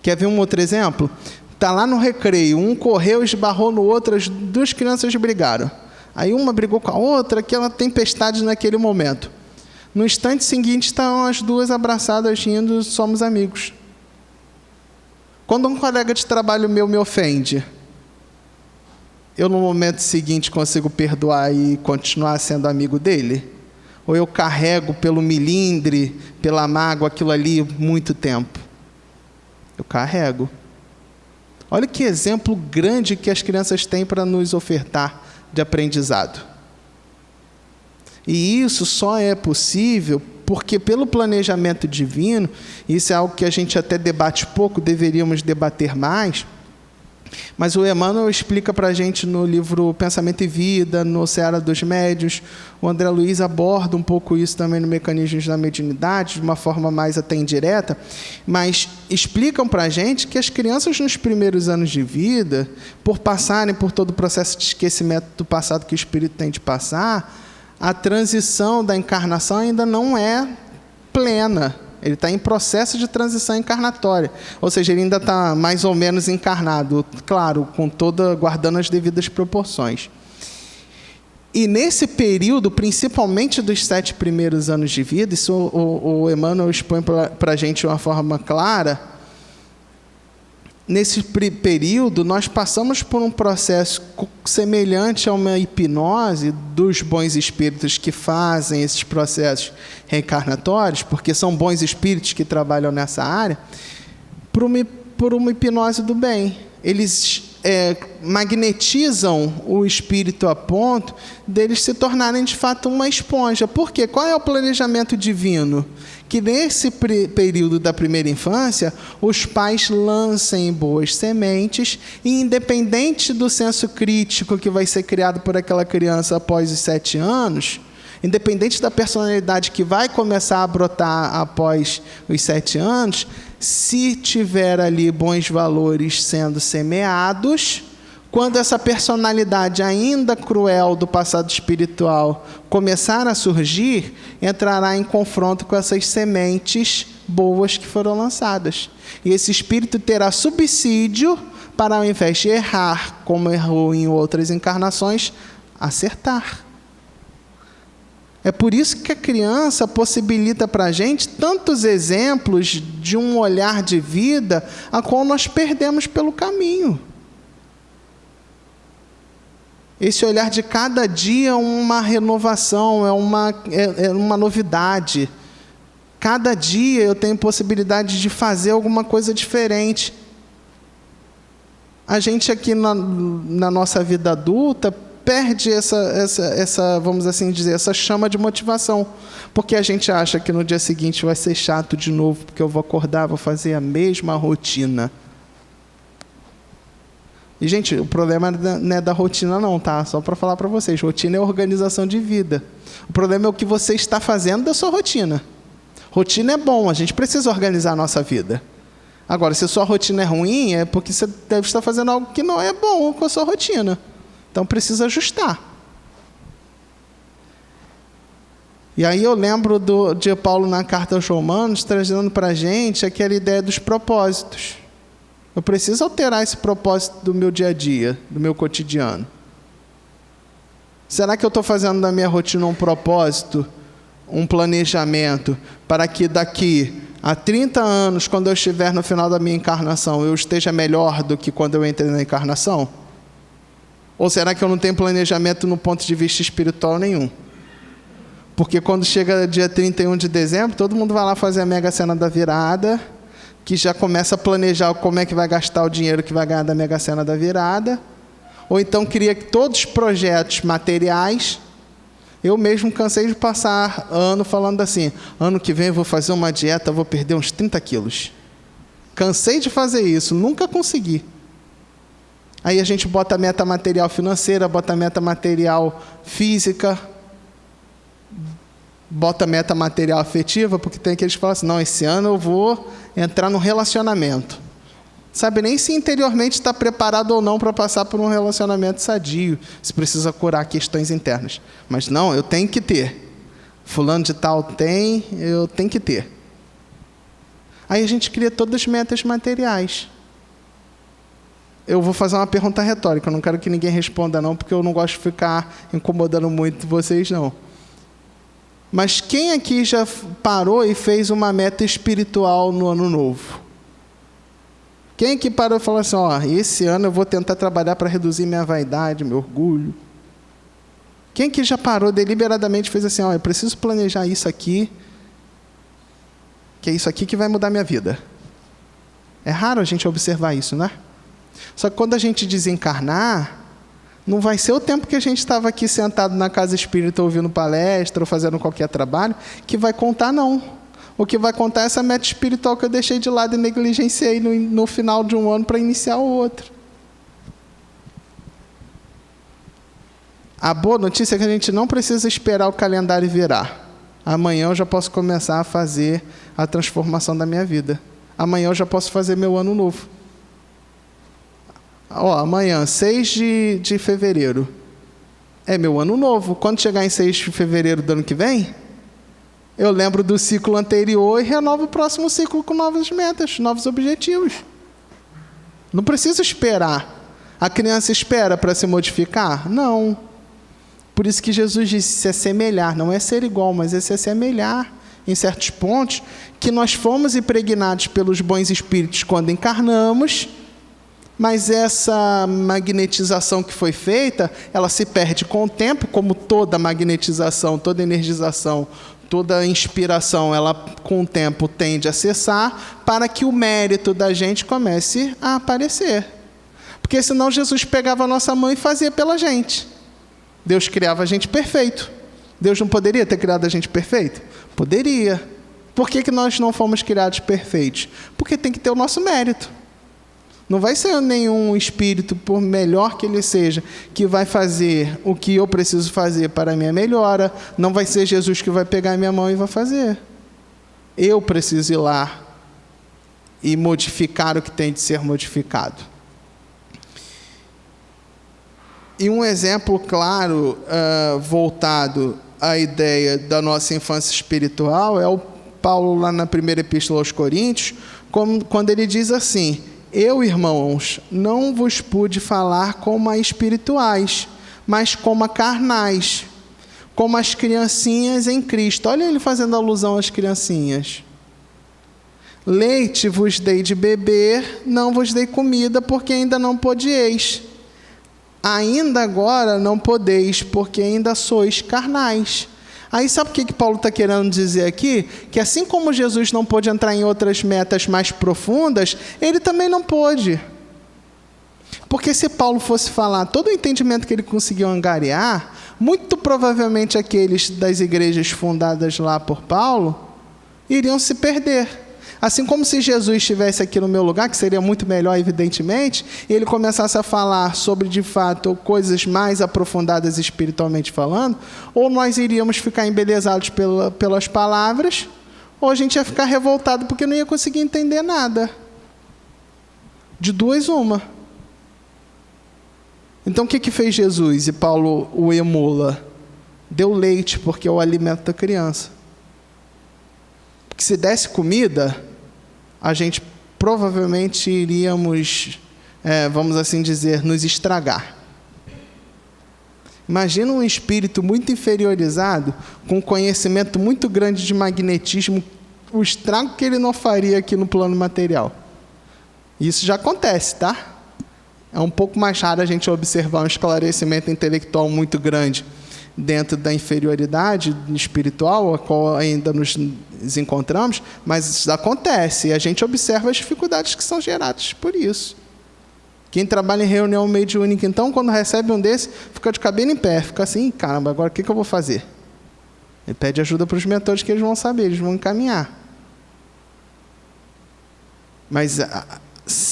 Quer ver um outro exemplo? Está lá no recreio, um correu, esbarrou no outro, as duas crianças brigaram. Aí uma brigou com a outra, aquela tempestade naquele momento. No instante seguinte, estão as duas abraçadas, rindo, somos amigos. Quando um colega de trabalho meu me ofende, eu no momento seguinte consigo perdoar e continuar sendo amigo dele? Ou eu carrego pelo milindre, pela mágoa, aquilo ali muito tempo? Eu carrego. Olha que exemplo grande que as crianças têm para nos ofertar de aprendizado. E isso só é possível porque, pelo planejamento divino, isso é algo que a gente até debate pouco, deveríamos debater mais, mas o Emmanuel explica para a gente no livro Pensamento e Vida, no Seara dos Médiuns, o André Luiz aborda um pouco isso também no Mecanismos da Mediunidade, de uma forma mais até indireta, mas explicam para a gente que as crianças nos primeiros anos de vida, por passarem por todo o processo de esquecimento do passado que o espírito tem de passar, a transição da encarnação ainda não é plena. Ele está em processo de transição encarnatória. Ou seja, ele ainda está mais ou menos encarnado, claro, guardando as devidas proporções. E nesse período, principalmente dos 7 primeiros anos de vida, isso o Emmanuel expõe para a gente de uma forma clara. Nesse período, nós passamos por um processo semelhante a uma hipnose dos bons espíritos que fazem esses processos reencarnatórios, porque são bons espíritos que trabalham nessa área, por uma hipnose do bem. Eles magnetizam o espírito a ponto deles se tornarem, de fato, uma esponja. Por quê? Qual é o planejamento divino? Que nesse período da primeira infância, os pais lancem boas sementes e, independente do senso crítico que vai ser criado por aquela criança após os 7 anos, independente da personalidade que vai começar a brotar após os 7 anos, se tiver ali bons valores sendo semeados, quando essa personalidade ainda cruel do passado espiritual começar a surgir, entrará em confronto com essas sementes boas que foram lançadas. E esse espírito terá subsídio para, ao invés de errar, como errou em outras encarnações, acertar. É por isso que a criança possibilita para a gente tantos exemplos de um olhar de vida a qual nós perdemos pelo caminho. Esse olhar de cada dia é uma renovação, é uma novidade. Cada dia eu tenho possibilidade de fazer alguma coisa diferente. A gente aqui na nossa vida adulta perde essa, vamos assim dizer, essa chama de motivação. Porque a gente acha que no dia seguinte vai ser chato de novo, porque eu vou acordar, vou fazer a mesma rotina. E, gente, o problema não é da rotina não, tá? Só para falar para vocês, rotina é organização de vida. O problema é o que você está fazendo da sua rotina. Rotina é bom, a gente precisa organizar a nossa vida. Agora, se a sua rotina é ruim, é porque você deve estar fazendo algo que não é bom com a sua rotina. Então, precisa ajustar. E aí eu lembro de Paulo na carta aos Romanos, trazendo para a gente aquela ideia dos propósitos. Eu preciso alterar esse propósito do meu dia a dia, do meu cotidiano. Será que eu estou fazendo da minha rotina um propósito, um planejamento, para que daqui a 30 anos, quando eu estiver no final da minha encarnação, eu esteja melhor do que quando eu entrei na encarnação? Ou será que eu não tenho planejamento no ponto de vista espiritual nenhum? Porque quando chega dia 31 de dezembro, todo mundo vai lá fazer a Mega Sena da virada, que já começa a planejar como é que vai gastar o dinheiro que vai ganhar da Mega Sena da virada. Ou então cria todos os projetos materiais. Eu mesmo cansei de passar ano falando assim, ano que vem eu vou fazer uma dieta, vou perder uns 30 quilos. Cansei de fazer isso, nunca consegui. Aí a gente bota meta material financeira, bota meta material física, bota meta material afetiva, porque tem aqueles que falam assim, não, esse ano eu vou entrar num relacionamento. Sabe nem se interiormente está preparado ou não para passar por um relacionamento sadio, se precisa curar questões internas. Mas não, eu tenho que ter. Fulano de tal tem, eu tenho que ter. Aí a gente cria todas as metas materiais. Eu vou fazer uma pergunta retórica, eu não quero que ninguém responda não, porque eu não gosto de ficar incomodando muito vocês não. Mas quem aqui já parou e fez uma meta espiritual no ano novo? Quem aqui parou e falou assim, ó, esse ano eu vou tentar trabalhar para reduzir minha vaidade, meu orgulho? Quem aqui já parou deliberadamente e fez assim, ó, eu preciso planejar isso aqui, que é isso aqui que vai mudar minha vida? É raro a gente observar isso, né? Só que quando a gente desencarnar, não vai ser o tempo que a gente estava aqui sentado na casa espírita ouvindo palestra ou fazendo qualquer trabalho que vai contar, não. O que vai contar é essa meta espiritual que eu deixei de lado e negligenciei no final de um ano para iniciar o outro. A boa notícia é que a gente não precisa esperar o calendário virar. Amanhã eu já posso começar a fazer a transformação da minha vida. Amanhã eu já posso fazer meu ano novo. Ó, amanhã, 6 de fevereiro, é meu ano novo. Quando chegar em 6 de fevereiro do ano que vem, eu lembro do ciclo anterior e renovo o próximo ciclo com novas metas, novos objetivos. Não preciso esperar. A criança espera para se modificar? Não. Por isso que Jesus disse se assemelhar, não é ser igual, mas é se assemelhar em certos pontos que nós fomos impregnados pelos bons espíritos quando encarnamos, mas essa magnetização que foi feita, ela se perde com o tempo, como toda magnetização, toda energização, toda inspiração, ela com o tempo tende a cessar, para que o mérito da gente comece a aparecer. Porque senão Jesus pegava a nossa mão e fazia pela gente. Deus criava a gente perfeito. Deus não poderia ter criado a gente perfeito? Poderia. Por que nós não fomos criados perfeitos? Porque tem que ter o nosso mérito. Não vai ser nenhum espírito, por melhor que ele seja, que vai fazer o que eu preciso fazer para a minha melhora. Não vai ser Jesus que vai pegar a minha mão e vai fazer. Eu preciso ir lá e modificar o que tem de ser modificado. E um exemplo claro, voltado à ideia da nossa infância espiritual, é o Paulo, lá na primeira epístola aos Coríntios, quando ele diz assim: eu, irmãos, não vos pude falar como a espirituais, mas como a carnais, como as criancinhas em Cristo. Olha ele fazendo alusão às criancinhas. Leite vos dei de beber, não vos dei comida, porque ainda não podieis. Ainda agora não podeis, porque ainda sois carnais. Aí sabe o que Paulo está querendo dizer aqui? Que assim como Jesus não pôde entrar em outras metas mais profundas, ele também não pôde. Porque se Paulo fosse falar todo o entendimento que ele conseguiu angariar, muito provavelmente aqueles das igrejas fundadas lá por Paulo iriam se perder. Assim como se Jesus estivesse aqui no meu lugar, que seria muito melhor, evidentemente, e ele começasse a falar sobre, de fato, coisas mais aprofundadas espiritualmente falando, ou nós iríamos ficar embelezados pelas palavras, ou a gente ia ficar revoltado porque não ia conseguir entender nada. De duas, uma. Então, o que fez Jesus? E Paulo o emula. Deu leite, porque é o alimento da criança. Porque se desse comida, a gente provavelmente iríamos, vamos assim dizer, nos estragar. Imagina um espírito muito inferiorizado, com conhecimento muito grande de magnetismo, o estrago que ele não faria aqui no plano material. Isso já acontece, tá? É um pouco mais raro a gente observar um esclarecimento intelectual muito grande dentro da inferioridade espiritual, a qual ainda nos encontramos, mas isso acontece, e a gente observa as dificuldades que são geradas por isso. Quem trabalha em reunião mediúnica, então, quando recebe um desse, fica de cabelo em pé, fica assim, caramba, agora o que eu vou fazer? Ele pede ajuda para os mentores, que eles vão saber, eles vão encaminhar. Mas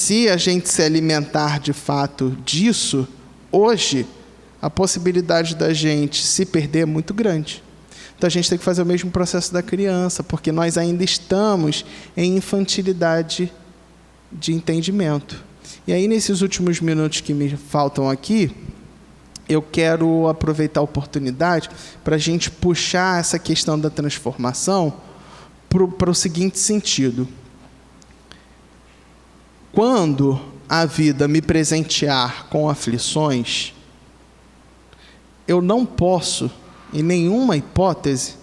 se a gente se alimentar de fato disso, hoje, a possibilidade da gente se perder é muito grande. Então a gente tem que fazer o mesmo processo da criança, porque nós ainda estamos em infantilidade de entendimento. E aí, nesses últimos minutos que me faltam aqui, eu quero aproveitar a oportunidade para a gente puxar essa questão da transformação para o seguinte sentido. Quando a vida me presentear com aflições, eu não posso, em nenhuma hipótese,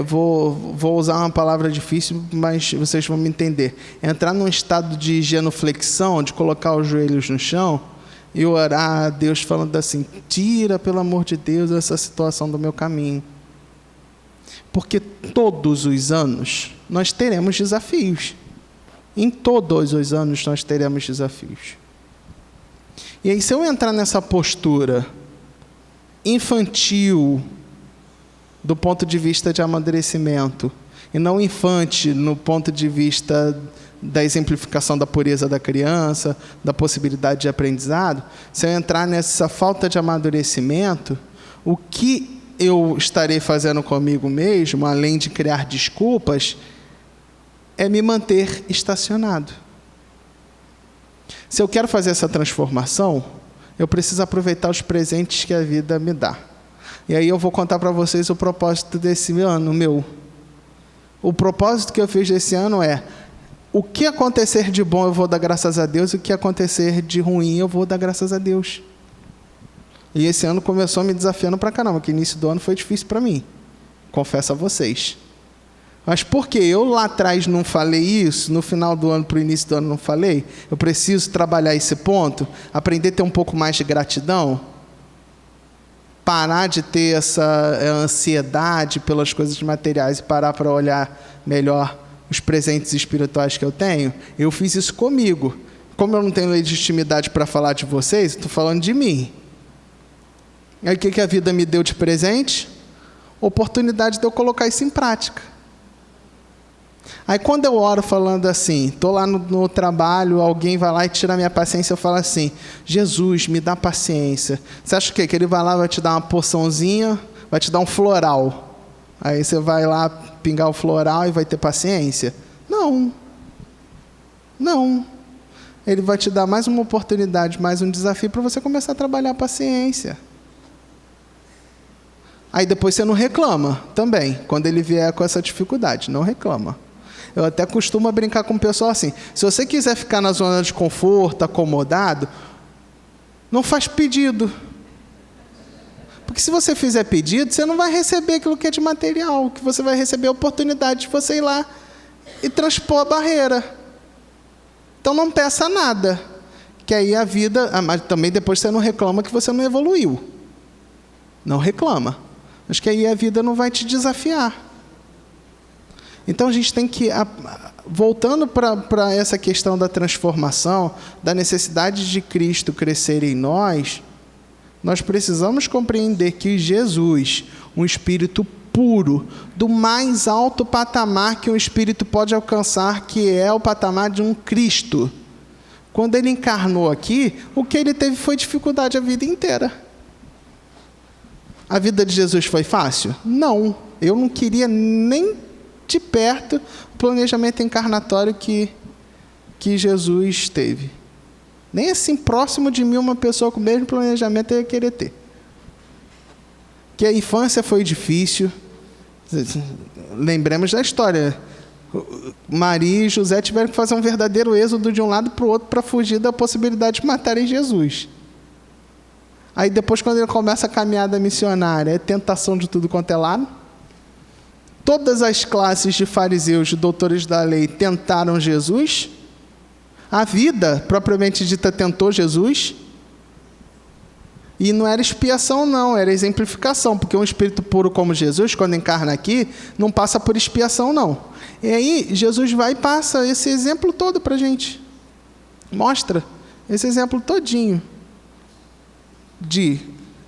vou usar uma palavra difícil, mas vocês vão me entender, entrar num estado de genuflexão, de colocar os joelhos no chão e orar a Deus falando assim: tira, pelo amor de Deus, essa situação do meu caminho. Porque todos os anos nós teremos desafios. Em todos os anos nós teremos desafios. E aí, se eu entrar nessa postura infantil, do ponto de vista de amadurecimento, e não infante no ponto de vista da exemplificação da pureza da criança, da possibilidade de aprendizado, se eu entrar nessa falta de amadurecimento, o que eu estarei fazendo comigo mesmo, além de criar desculpas, é me manter estacionado. Se eu quero fazer essa transformação, eu preciso aproveitar os presentes que a vida me dá. E aí eu vou contar para vocês o propósito desse ano meu. O propósito que eu fiz desse ano é: o que acontecer de bom eu vou dar graças a Deus, e o que acontecer de ruim eu vou dar graças a Deus. E esse ano começou me desafiando para caramba, porque o início do ano foi difícil para mim, confesso a vocês. Mas por que eu lá atrás não falei isso, no final do ano para o início do ano não falei? Eu preciso trabalhar esse ponto, aprender a ter um pouco mais de gratidão, parar de ter essa ansiedade pelas coisas materiais e parar para olhar melhor os presentes espirituais que eu tenho. Eu fiz isso comigo. Como eu não tenho legitimidade para falar de vocês, estou falando de mim. Aí o que a vida me deu de presente? Oportunidade de eu colocar isso em prática. Aí quando eu oro falando assim, estou lá no trabalho, alguém vai lá e tira a minha paciência, eu falo assim: Jesus, me dá paciência. Você acha o quê? Que ele vai lá e vai te dar uma porçãozinha, vai te dar um floral. Aí você vai lá pingar o floral e vai ter paciência? Não. Não. Ele vai te dar mais uma oportunidade, mais um desafio para você começar a trabalhar a paciência. Aí depois você não reclama também, quando ele vier com essa dificuldade, não reclama. Eu até costumo brincar com o pessoal assim: se você quiser ficar na zona de conforto, acomodado, não faz pedido. Porque se você fizer pedido, você não vai receber aquilo que é de material, que você vai receber a oportunidade de você ir lá e transpor a barreira. Então não peça nada, que aí a vida, mas também depois você não reclama que você não evoluiu. Não reclama. Mas que aí a vida não vai te desafiar. Então a gente tem que, voltando para essa questão da transformação, da necessidade de Cristo crescer em nós, nós precisamos compreender que Jesus, um espírito puro, do mais alto patamar que um espírito pode alcançar, que é o patamar de um Cristo, quando ele encarnou aqui, o que ele teve foi dificuldade a vida inteira. A vida de Jesus foi fácil? Não. Eu não queria nem de perto o planejamento encarnatório que Jesus teve. Nem assim próximo de mim uma pessoa com o mesmo planejamento eu ia querer ter. Que a infância foi difícil. Lembremos da história. Maria e José tiveram que fazer um verdadeiro êxodo de um lado para o outro para fugir da possibilidade de matarem Jesus. Aí depois, quando ele começa a caminhada missionária, é tentação de tudo quanto é lado. Todas as classes de fariseus, de doutores da lei, tentaram Jesus. A vida, propriamente dita, tentou Jesus. E não era expiação, não, era exemplificação, porque um espírito puro como Jesus, quando encarna aqui, não passa por expiação, não. E aí, Jesus vai e passa esse exemplo todo para a gente. Mostra esse exemplo todinho. De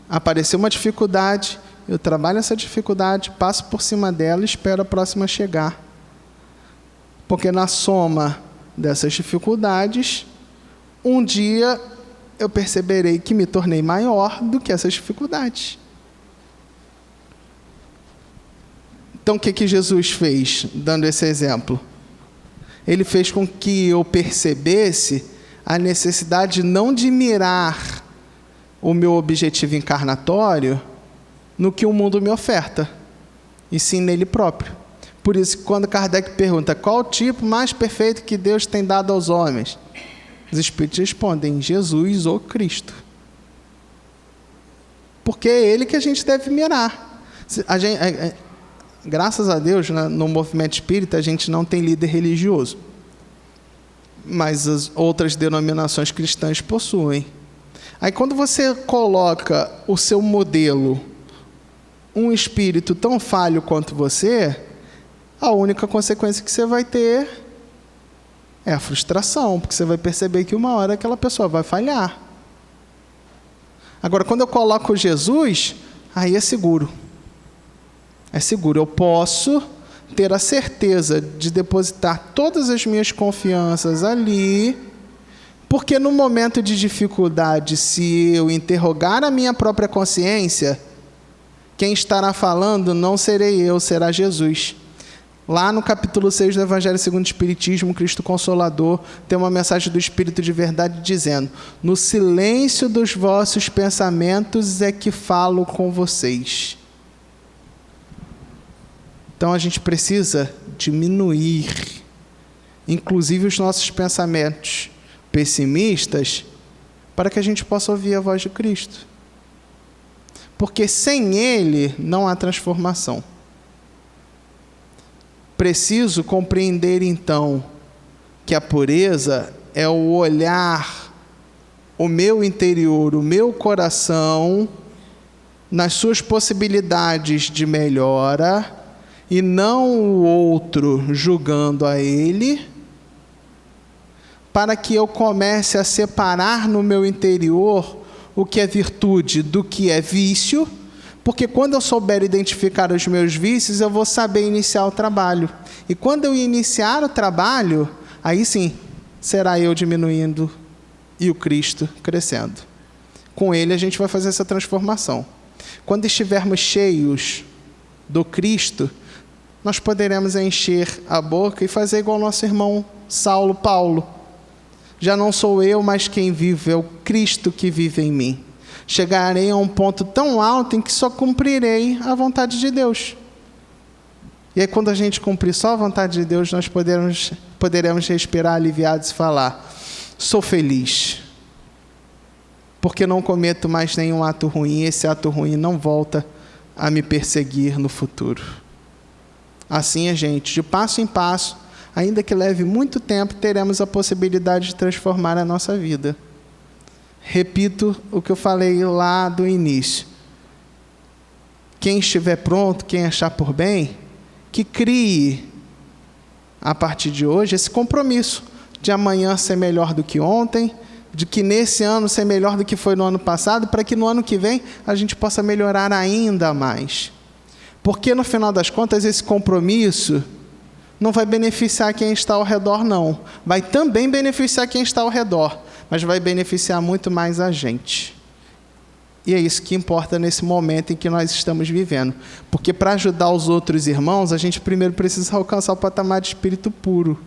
aparecer uma dificuldade, eu trabalho essa dificuldade, passo por cima dela e espero a próxima chegar. Porque na soma dessas dificuldades, um dia eu perceberei que me tornei maior do que essas dificuldades. Então, o que Jesus fez, dando esse exemplo? Ele fez com que eu percebesse a necessidade não de mirar o meu objetivo encarnatório no que o mundo me oferta, e sim nele próprio. Por isso, quando Kardec pergunta qual o tipo mais perfeito que Deus tem dado aos homens, os Espíritos respondem: Jesus ou Cristo. Porque é Ele que a gente deve mirar. Graças a Deus, no movimento espírita, a gente não tem líder religioso. Mas as outras denominações cristãs possuem. Aí, quando você coloca o seu modelo, um espírito tão falho quanto você, a única consequência que você vai ter é a frustração, porque você vai perceber que uma hora aquela pessoa vai falhar. Agora, quando eu coloco Jesus, aí é seguro. É seguro, eu posso ter a certeza de depositar todas as minhas confianças ali, porque no momento de dificuldade, se eu interrogar a minha própria consciência, quem estará falando não serei eu, será Jesus. Lá no capítulo 6 do Evangelho segundo o Espiritismo, Cristo Consolador tem uma mensagem do Espírito de verdade dizendo: no silêncio dos vossos pensamentos é que falo com vocês. Então a gente precisa diminuir, inclusive os nossos pensamentos pessimistas, para que a gente possa ouvir a voz de Cristo. Porque sem Ele não há transformação. Preciso compreender, então, que a pureza é o olhar, o meu interior, o meu coração, nas suas possibilidades de melhora, e não o outro julgando a ele, para que eu comece a separar no meu interior o que é virtude do que é vício, porque quando eu souber identificar os meus vícios, eu vou saber iniciar o trabalho. E quando eu iniciar o trabalho, aí sim, será eu diminuindo e o Cristo crescendo. Com Ele a gente vai fazer essa transformação. Quando estivermos cheios do Cristo, nós poderemos encher a boca e fazer igual ao nosso irmão Saulo Paulo. Já não sou eu, mas quem vive, é o Cristo que vive em mim. Chegarei a um ponto tão alto em que só cumprirei a vontade de Deus. E aí, quando a gente cumprir só a vontade de Deus, nós poderemos respirar aliviados e falar: sou feliz, porque não cometo mais nenhum ato ruim, esse ato ruim não volta a me perseguir no futuro. Assim, a gente, de passo em passo, ainda que leve muito tempo, teremos a possibilidade de transformar a nossa vida. Repito o que eu falei lá do início. Quem estiver pronto, quem achar por bem, que crie, a partir de hoje, esse compromisso de amanhã ser melhor do que ontem, de que nesse ano ser melhor do que foi no ano passado, para que no ano que vem a gente possa melhorar ainda mais. Porque, no final das contas, esse compromisso não vai beneficiar quem está ao redor, não. Vai também beneficiar quem está ao redor, mas vai beneficiar muito mais a gente. E é isso que importa nesse momento em que nós estamos vivendo. Porque para ajudar os outros irmãos, a gente primeiro precisa alcançar o patamar de espírito puro.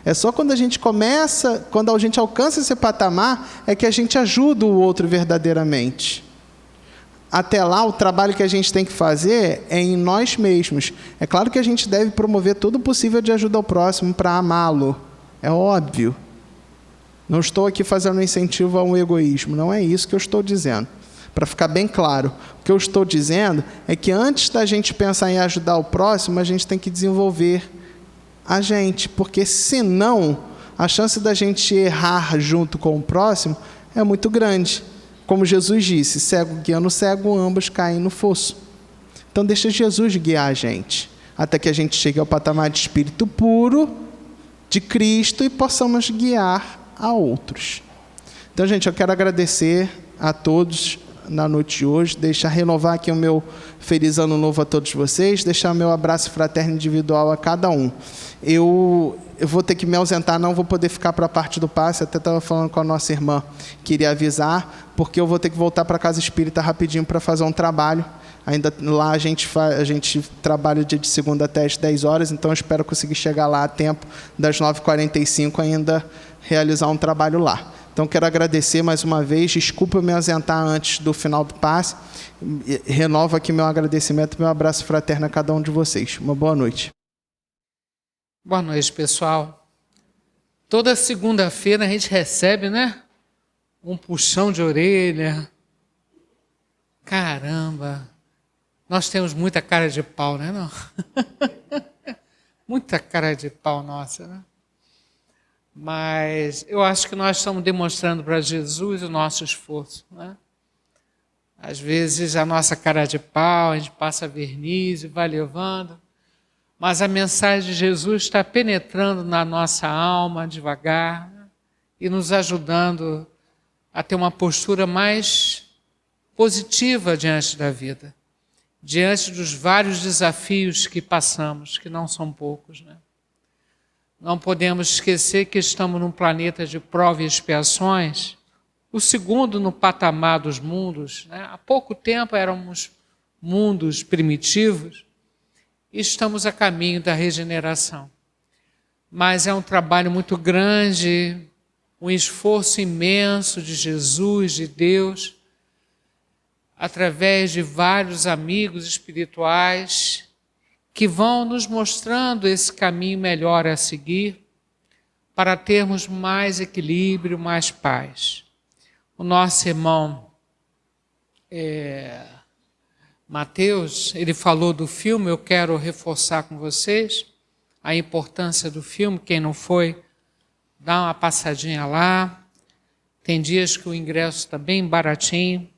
É só quando a gente alcança esse patamar, é que a gente ajuda o outro verdadeiramente. Até lá, o trabalho que a gente tem que fazer é em nós mesmos. É claro que a gente deve promover todo o possível de ajuda ao próximo para amá-lo. É óbvio. Não estou aqui fazendo um incentivo ao egoísmo. Não é isso que eu estou dizendo. Para ficar bem claro, o que eu estou dizendo é que antes da gente pensar em ajudar o próximo, a gente tem que desenvolver a gente. Porque, senão, a chance da gente errar junto com o próximo é muito grande. Como Jesus disse, cego guiando cego, ambos caem no fosso. Então deixa Jesus guiar a gente, até que a gente chegue ao patamar de espírito puro, de Cristo, e possamos guiar a outros. Então, gente, eu quero agradecer a todos na noite de hoje, deixar renovar aqui o meu feliz ano novo a todos vocês, deixar o meu abraço fraterno individual a cada um. Eu vou ter que me ausentar, não vou poder ficar para a parte do passe, até estava falando com a nossa irmã, queria avisar, porque eu vou ter que voltar para a Casa Espírita rapidinho para fazer um trabalho. Ainda lá a gente trabalha dia de segunda até às 10 horas, então eu espero conseguir chegar lá a tempo das 9h45 ainda realizar um trabalho lá. Então quero agradecer mais uma vez, desculpa eu me ausentar antes do final do passe, renovo aqui meu agradecimento, meu abraço fraterno a cada um de vocês. Uma boa noite. Boa noite, pessoal. Toda segunda-feira a gente recebe, né? Um puxão de orelha. Caramba! Nós temos muita cara de pau, né? Não? Muita cara de pau nossa, né? Mas eu acho que nós estamos demonstrando para Jesus o nosso esforço, né? Às vezes a nossa cara de pau, a gente passa verniz e vai levando, mas a mensagem de Jesus está penetrando na nossa alma devagar, né? E nos ajudando a ter uma postura mais positiva diante da vida, diante dos vários desafios que passamos, que não são poucos, né? Não podemos esquecer que estamos num planeta de provas e expiações, o segundo no patamar dos mundos, né? Há pouco tempo éramos mundos primitivos e estamos a caminho da regeneração. Mas é um trabalho muito grande, um esforço imenso de Jesus, de Deus, através de vários amigos espirituais que vão nos mostrando esse caminho melhor a seguir para termos mais equilíbrio, mais paz. O nosso irmão Mateus, ele falou do filme, eu quero reforçar com vocês a importância do filme. Quem não foi, dá uma passadinha lá. Tem dias que o ingresso está bem baratinho.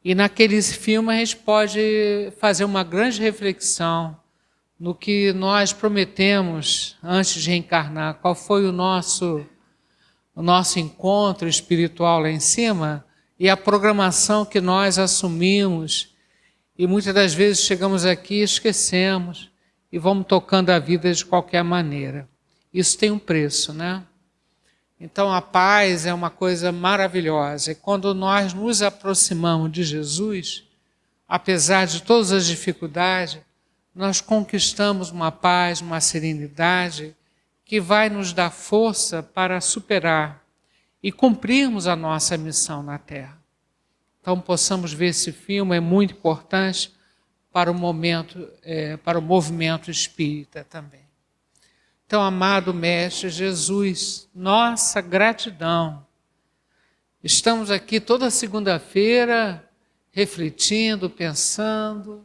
E naquele filme a gente pode fazer uma grande reflexão no que nós prometemos antes de reencarnar. Qual foi o nosso encontro espiritual lá em cima e a programação que nós assumimos. E muitas das vezes chegamos aqui e esquecemos e vamos tocando a vida de qualquer maneira. Isso tem um preço, né? Então a paz é uma coisa maravilhosa. E quando nós nos aproximamos de Jesus, apesar de todas as dificuldades, nós conquistamos uma paz, uma serenidade que vai nos dar força para superar e cumprirmos a nossa missão na Terra. Então possamos ver esse filme, é muito importante para o movimento espírita também. Então, amado Mestre Jesus, nossa gratidão. Estamos aqui toda segunda-feira refletindo, pensando,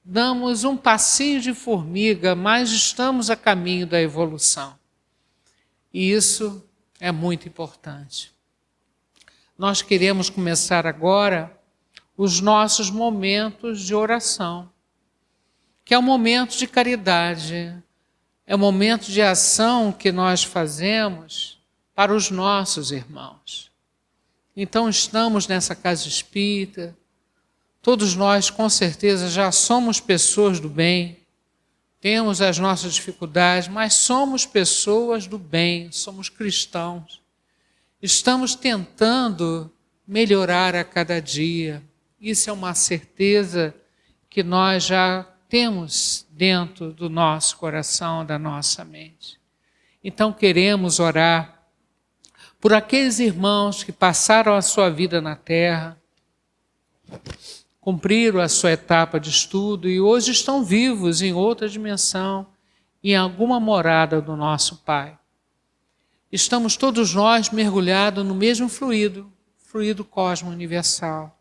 damos um passinho de formiga, mas estamos a caminho da evolução. E isso é muito importante. Nós queremos começar agora os nossos momentos de oração, que é um momento de caridade, é um momento de ação que nós fazemos para os nossos irmãos. Então estamos nessa casa espírita, todos nós com certeza já somos pessoas do bem, temos as nossas dificuldades, mas somos pessoas do bem, somos cristãos. Estamos tentando melhorar a cada dia. Isso é uma certeza que nós já temos dentro do nosso coração, da nossa mente. Então queremos orar por aqueles irmãos que passaram a sua vida na Terra, cumpriram a sua etapa de estudo e hoje estão vivos em outra dimensão, em alguma morada do nosso Pai. Estamos todos nós mergulhados no mesmo fluido cosmo universal,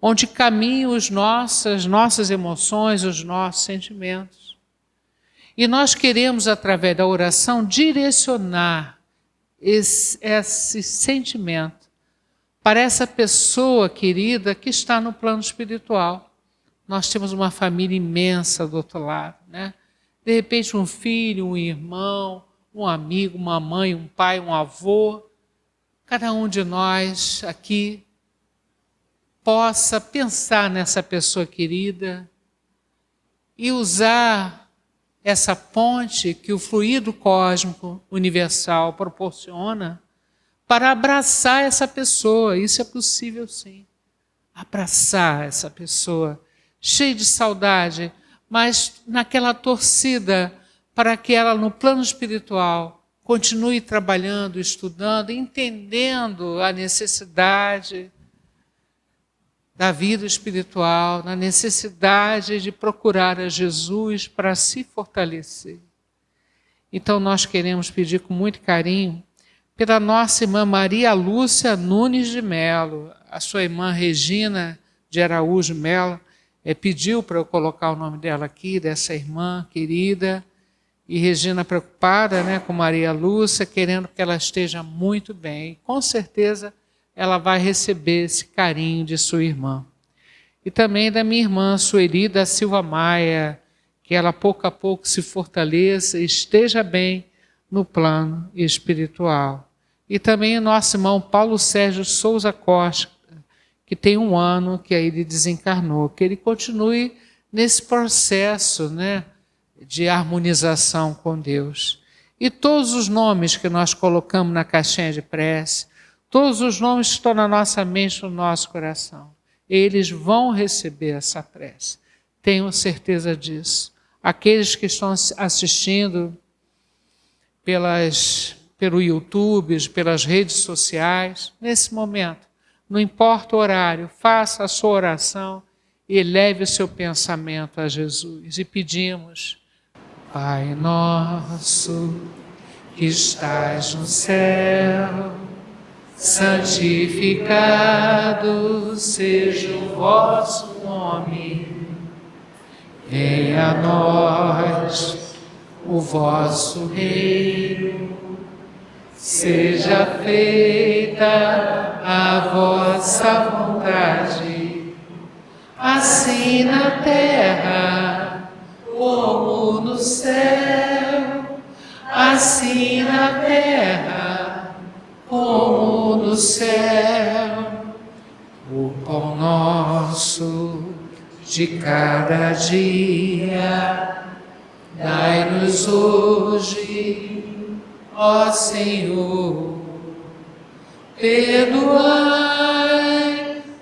onde caminham as nossas emoções, os nossos sentimentos. E nós queremos, através da oração, direcionar esse sentimento para essa pessoa querida que está no plano espiritual. Nós temos uma família imensa do outro lado, né? De repente um filho, um irmão, um amigo, uma mãe, um pai, um avô. Cada um de nós aqui possa pensar nessa pessoa querida e usar essa ponte que o fluido cósmico universal proporciona para abraçar essa pessoa. Isso é possível, sim. Abraçar essa pessoa, cheia de saudade, mas naquela torcida para que ela, no plano espiritual, continue trabalhando, estudando, entendendo a necessidade da vida espiritual, na necessidade de procurar a Jesus para se fortalecer. Então nós queremos pedir com muito carinho pela nossa irmã Maria Lúcia Nunes de Melo. A sua irmã Regina de Araújo Melo pediu para eu colocar o nome dela aqui, dessa irmã querida. E Regina preocupada, né, com Maria Lúcia, querendo que ela esteja muito bem. E com certeza ela vai receber esse carinho de sua irmã. E também da minha irmã Sueli da Silva Maia, que ela pouco a pouco se fortaleça e esteja bem no plano espiritual. E também o nosso irmão Paulo Sérgio Souza Costa, que tem 1 ano que aí ele desencarnou, que ele continue nesse processo, né, de harmonização com Deus. E todos os nomes que nós colocamos na caixinha de prece, todos os nomes que estão na nossa mente, no nosso coração, eles vão receber essa prece. Tenho certeza disso. Aqueles que estão assistindo pelo YouTube, pelas redes sociais, nesse momento, não importa o horário, faça a sua oração e eleve o seu pensamento a Jesus. E pedimos: Pai nosso, que estás no céu, santificado seja o vosso nome. Venha a nós o vosso reino. Seja feita a vossa vontade, assim na terra como no céu. Assim na terra como no céu. O pão nosso de cada dia, dai-nos hoje, ó Senhor. Perdoai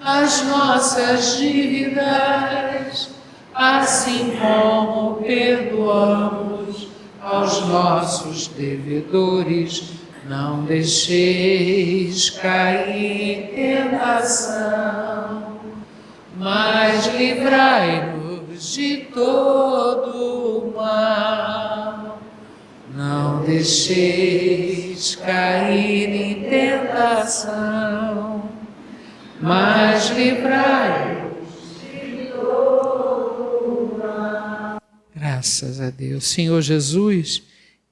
as nossas dívidas, assim como perdoamos aos nossos devedores. Não deixeis cair em tentação, mas livrai-nos de todo o mal. Não deixeis cair em tentação, mas livrai-nos de todo o mal. Graças a Deus. Senhor Jesus,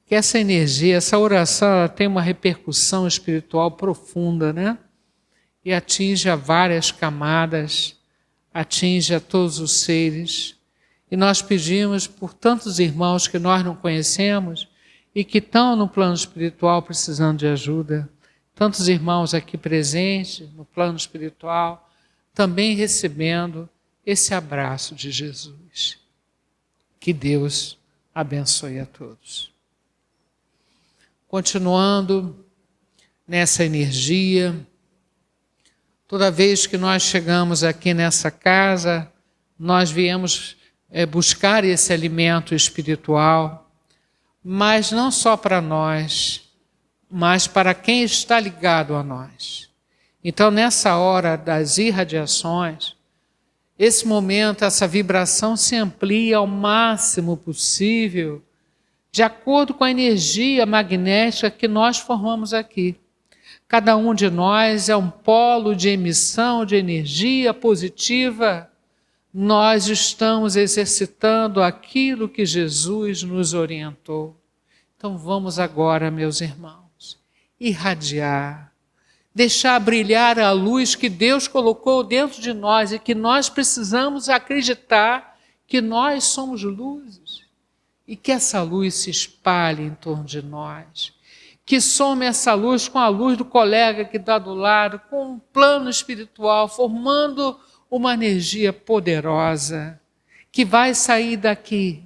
que essa energia, essa oração, ela tem uma repercussão espiritual profunda, né? E atinge a várias camadas, atinge a todos os seres. E nós pedimos por tantos irmãos que nós não conhecemos e que estão no plano espiritual precisando de ajuda. Tantos irmãos aqui presentes no plano espiritual, também recebendo esse abraço de Jesus. Que Deus abençoe a todos. Continuando nessa energia, toda vez que nós chegamos aqui nessa casa, nós viemos buscar esse alimento espiritual, mas não só para nós, mas para quem está ligado a nós. Então, nessa hora das irradiações, esse momento, essa vibração se amplia ao máximo possível, de acordo com a energia magnética que nós formamos aqui. Cada um de nós é um polo de emissão de energia positiva. Nós estamos exercitando aquilo que Jesus nos orientou. Então vamos agora, meus irmãos, irradiar, deixar brilhar a luz que Deus colocou dentro de nós e que nós precisamos acreditar que nós somos luzes. E que essa luz se espalhe em torno de nós. que some essa luz com a luz do colega que está do lado, com um plano espiritual, formando uma energia poderosa que vai sair daqui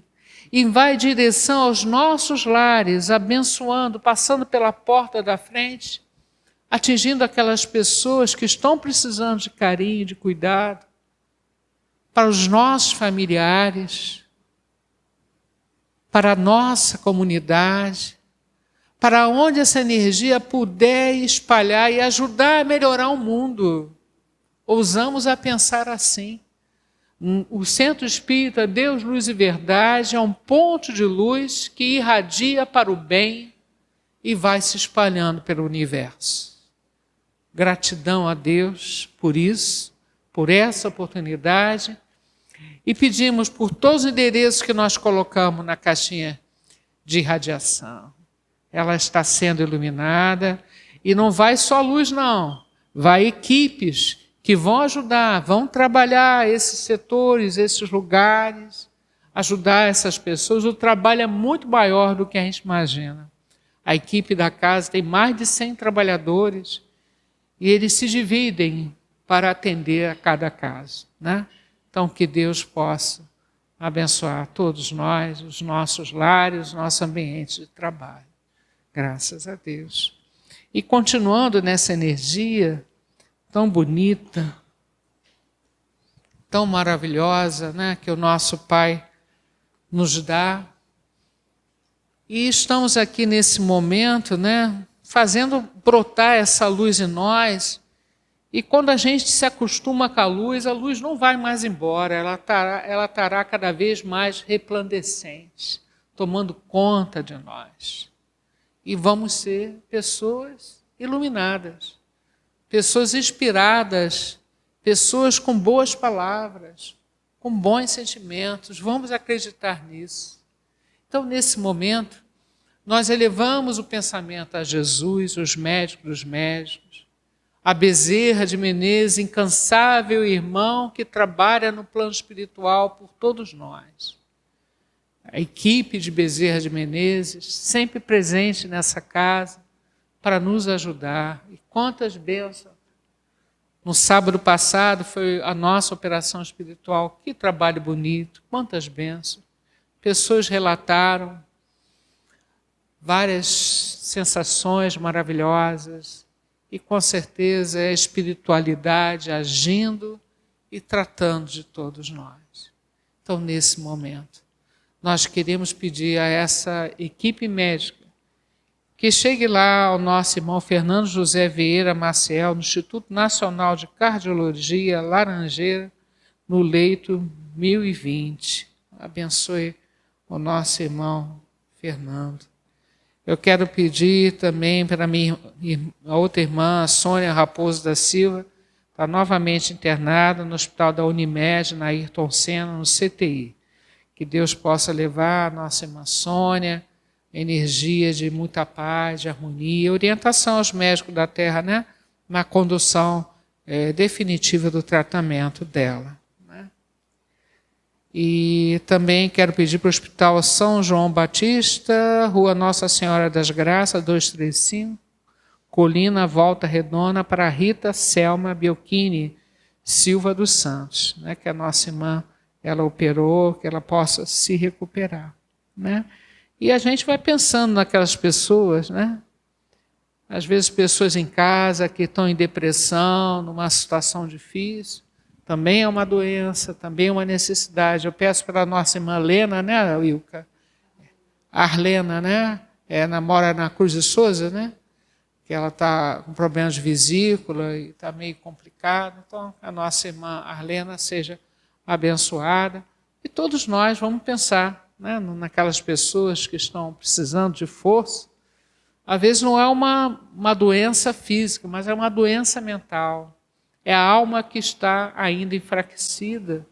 e vai em direção aos nossos lares, abençoando, passando pela porta da frente, atingindo aquelas pessoas que estão precisando de carinho, de cuidado, para os nossos familiares, para a nossa comunidade, para onde essa energia puder espalhar e ajudar a melhorar o mundo. Ousamos a pensar assim. O Centro Espírita Deus, Luz e Verdade é um ponto de luz que irradia para o bem e vai se espalhando pelo universo. Gratidão a Deus por isso, por essa oportunidade, e pedimos por todos os endereços que nós colocamos na caixinha de irradiação. Ela está sendo iluminada e não vai só luz, não. Vai equipes que vão ajudar, vão trabalhar esses setores, esses lugares, ajudar essas pessoas. O trabalho é muito maior do que a gente imagina. A equipe da casa tem mais de 100 trabalhadores e eles se dividem para atender a cada caso, né? Então, que Deus possa abençoar todos nós, os nossos lares, os nossos ambientes de trabalho. Graças a Deus. E continuando nessa energia tão bonita, tão maravilhosa, né, que o nosso Pai nos dá. E estamos aqui nesse momento, né, fazendo brotar essa luz em nós. E quando a gente se acostuma com a luz não vai mais embora, ela estará cada vez mais resplandecente, tomando conta de nós. E vamos ser pessoas iluminadas, pessoas inspiradas, pessoas com boas palavras, com bons sentimentos. Vamos acreditar nisso. Então, nesse momento, nós elevamos o pensamento a Jesus, os médicos dos médicos, a Bezerra de Menezes, incansável irmão que trabalha no plano espiritual por todos nós. A equipe de Bezerra de Menezes, sempre presente nessa casa, para nos ajudar. E quantas bênçãos! No sábado passado foi a nossa operação espiritual. Que trabalho bonito, quantas bênçãos. Pessoas relataram várias sensações maravilhosas. E com certeza é a espiritualidade agindo e tratando de todos nós. Então, nesse momento, nós queremos pedir a essa equipe médica que chegue lá ao nosso irmão Fernando José Vieira Maciel, no Instituto Nacional de Cardiologia, Laranjeira, no leito 1020. Abençoe o nosso irmão Fernando. Eu quero pedir também para a outra irmã, a Sônia Raposo da Silva, está novamente internada no Hospital da Unimed, na Ayrton Senna, no CTI. Que Deus possa levar a nossa irmã Sônia, energia de muita paz, de harmonia, orientação aos médicos da Terra, né, na condução definitiva do tratamento dela. E também quero pedir para o Hospital São João Batista, Rua Nossa Senhora das Graças, 235, Colina, Volta Redonda, para a Rita Selma Biocchini Silva dos Santos, né, que a nossa irmã ela operou, que ela possa se recuperar. Né? E a gente vai pensando naquelas pessoas, né? Às vezes pessoas em casa que estão em depressão, numa situação difícil, também é uma doença, também é uma necessidade. Eu peço para a nossa irmã Lena, né, Wilka? A Arlena, né? Mora na Cruz de Souza, né? Que ela está com problemas de vesícula e está meio complicado. Então, a nossa irmã Arlena seja abençoada. E todos nós vamos pensar, né, naquelas pessoas que estão precisando de força. Às vezes não é uma doença física, mas é uma doença mental. É a alma que está ainda enfraquecida,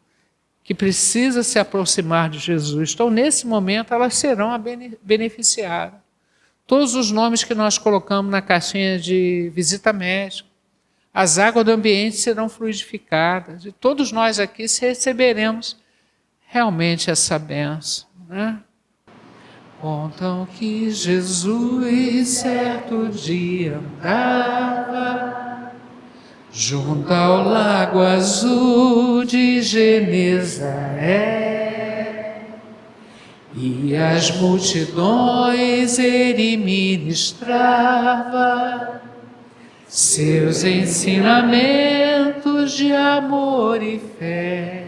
que precisa se aproximar de Jesus. Então, nesse momento, elas serão beneficiadas. Todos os nomes que nós colocamos na caixinha de visita médica, as águas do ambiente serão fluidificadas. E todos nós aqui receberemos realmente essa bênção. Né? Contam que Jesus certo dia andava junto ao lago azul de Genezaré, e as multidões ele ministrava seus ensinamentos de amor e fé.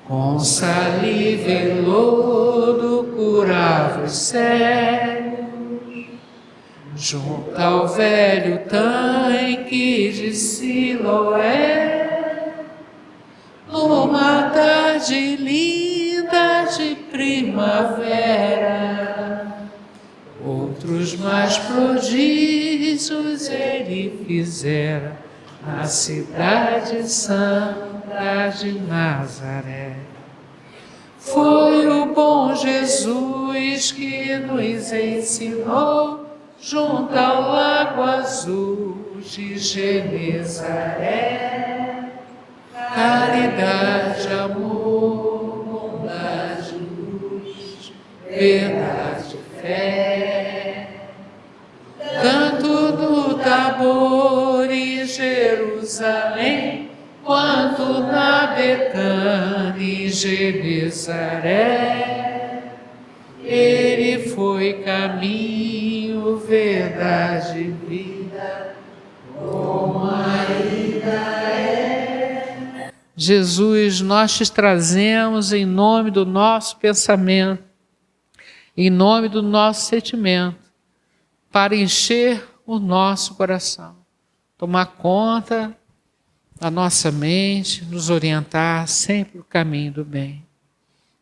Com saliva e lodo curava os cegos, junto ao velho tanque de Siloé, numa tarde linda de primavera. Outros mais prodígios ele fizera na cidade santa de Nazaré. Foi o bom Jesus que nos ensinou junto ao lago azul de Genezaré. Caridade, amor, bondade, luz, verdade, fé. Tanto no Tabor e Jerusalém, quanto na Betânia e Genezaré, ele foi caminho, verdade e vida, como ainda é. Jesus, nós te trazemos em nome do nosso pensamento, em nome do nosso sentimento, para encher o nosso coração, tomar conta da nossa mente, nos orientar sempre o caminho do bem.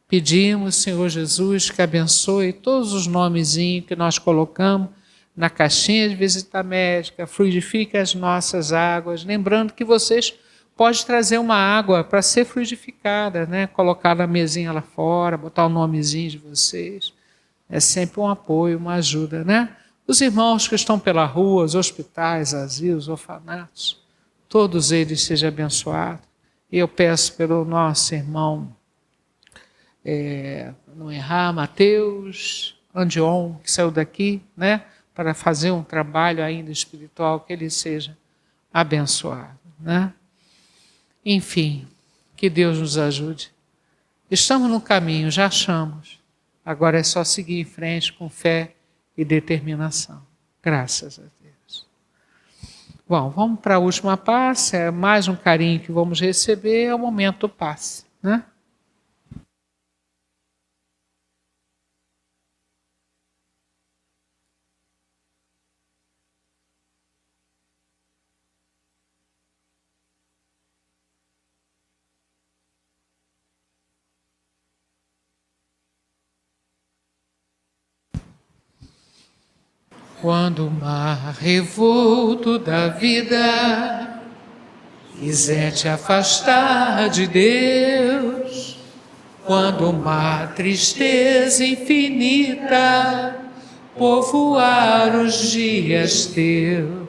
Pedimos, Senhor Jesus, que abençoe todos os nomezinhos que nós colocamos na caixinha de visita médica, fluidifique as nossas águas, lembrando que vocês podem trazer uma água para ser fluidificada, né? Colocar na mesinha lá fora, botar o nomezinho de vocês. É sempre um apoio, uma ajuda, né? Os irmãos que estão pela rua, os hospitais, asilos, orfanatos, todos eles sejam abençoados. E eu peço pelo nosso irmão, não errar, Mateus Andion, que saiu daqui, né, para fazer um trabalho ainda espiritual, que ele seja abençoado, né? Enfim, que Deus nos ajude. Estamos no caminho, já achamos. Agora é só seguir em frente com fé e determinação. Graças a Deus. Bom, vamos para a última passe, é mais um carinho que vamos receber, é o momento do passe, né? Quando o mar revolto da vida quiser te afastar de Deus, quando uma tristeza infinita povoar os dias teus,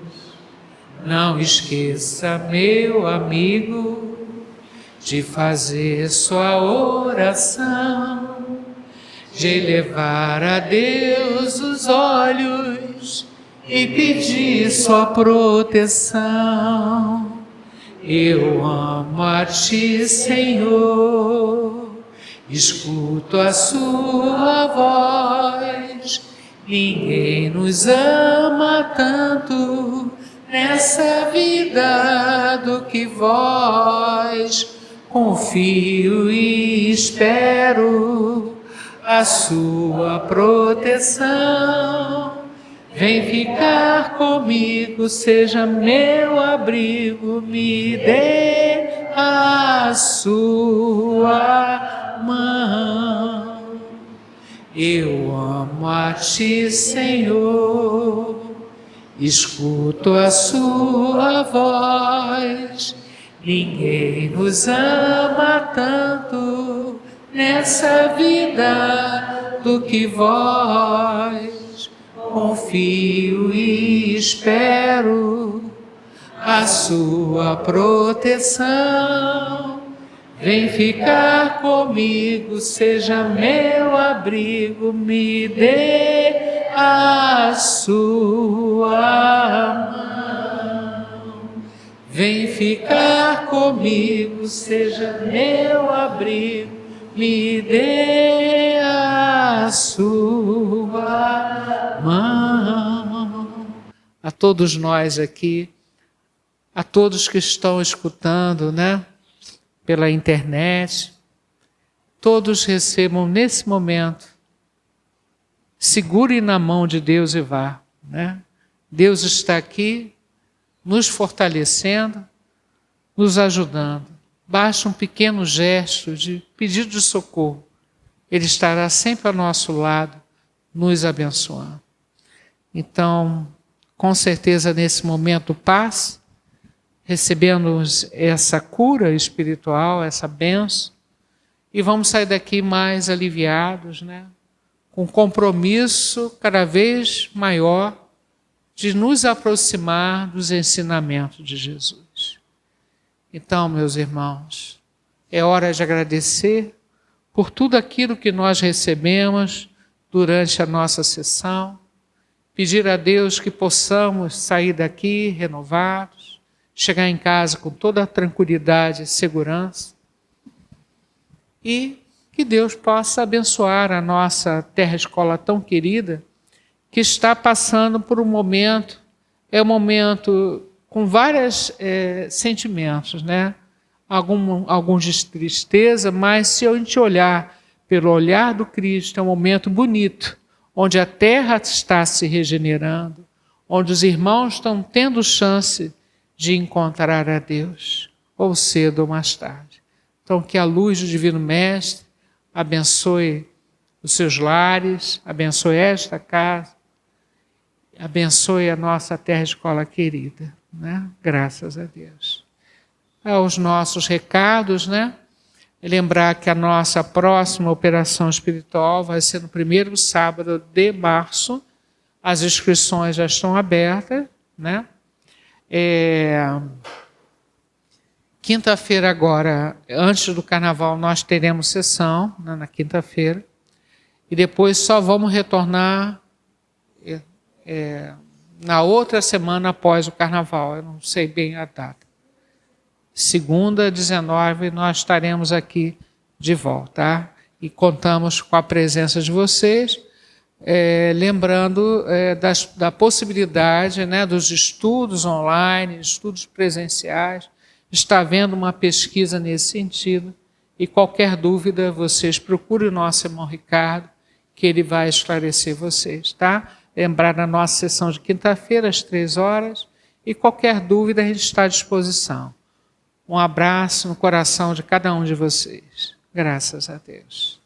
não esqueça, meu amigo, de fazer sua oração, de elevar a Deus os olhos e pedir sua proteção. Eu amo a ti, Senhor, escuto a sua voz. Ninguém nos ama tanto nessa vida do que vós. Confio e espero a sua proteção. Vem ficar comigo, seja meu abrigo, me dê a sua mão. Eu amo a ti, Senhor, escuto a sua voz. Ninguém nos ama tanto nessa vida do que vós. Confio e espero a sua proteção. Vem ficar comigo, seja meu abrigo, me dê a sua mão. Vem ficar comigo, seja meu abrigo, me dê a sua mão. A todos nós aqui, a todos que estão escutando, né, pela internet, todos recebam nesse momento, segure na mão de Deus e vá, né? Deus está aqui, nos fortalecendo, nos ajudando. Basta um pequeno gesto de pedido de socorro. Ele estará sempre ao nosso lado, nos abençoando. Então, com certeza, nesse momento, paz, recebemos essa cura espiritual, essa bênção, e vamos sair daqui mais aliviados, né? Com compromisso cada vez maior de nos aproximar dos ensinamentos de Jesus. Então, meus irmãos, é hora de agradecer por tudo aquilo que nós recebemos durante a nossa sessão, pedir a Deus que possamos sair daqui renovados, chegar em casa com toda a tranquilidade e segurança, e que Deus possa abençoar a nossa terra escola tão querida, que está passando por um momento com vários sentimentos, né? Alguns de tristeza, mas se a gente olhar pelo olhar do Cristo, é um momento bonito, onde a terra está se regenerando, onde os irmãos estão tendo chance de encontrar a Deus, ou cedo ou mais tarde. Então, que a luz do Divino Mestre abençoe os seus lares, abençoe esta casa, abençoe a nossa terra escola querida, né? Graças a Deus. Aos nossos recados, né? Lembrar que a nossa próxima operação espiritual vai ser no primeiro sábado de março. As inscrições já estão abertas, né? Quinta-feira agora, antes do carnaval, nós teremos sessão, né, na quinta-feira, e depois só vamos retornar na outra semana após o carnaval, eu não sei bem a data. Segunda, 19, nós estaremos aqui de volta, tá? E contamos com a presença de vocês, lembrando da possibilidade, né, dos estudos online, estudos presenciais. Está havendo uma pesquisa nesse sentido, e qualquer dúvida, vocês procurem o nosso irmão Ricardo, que ele vai esclarecer vocês, tá? Lembrar da nossa sessão de quinta-feira, às 15h, e qualquer dúvida a gente está à disposição. Um abraço no coração de cada um de vocês. Graças a Deus.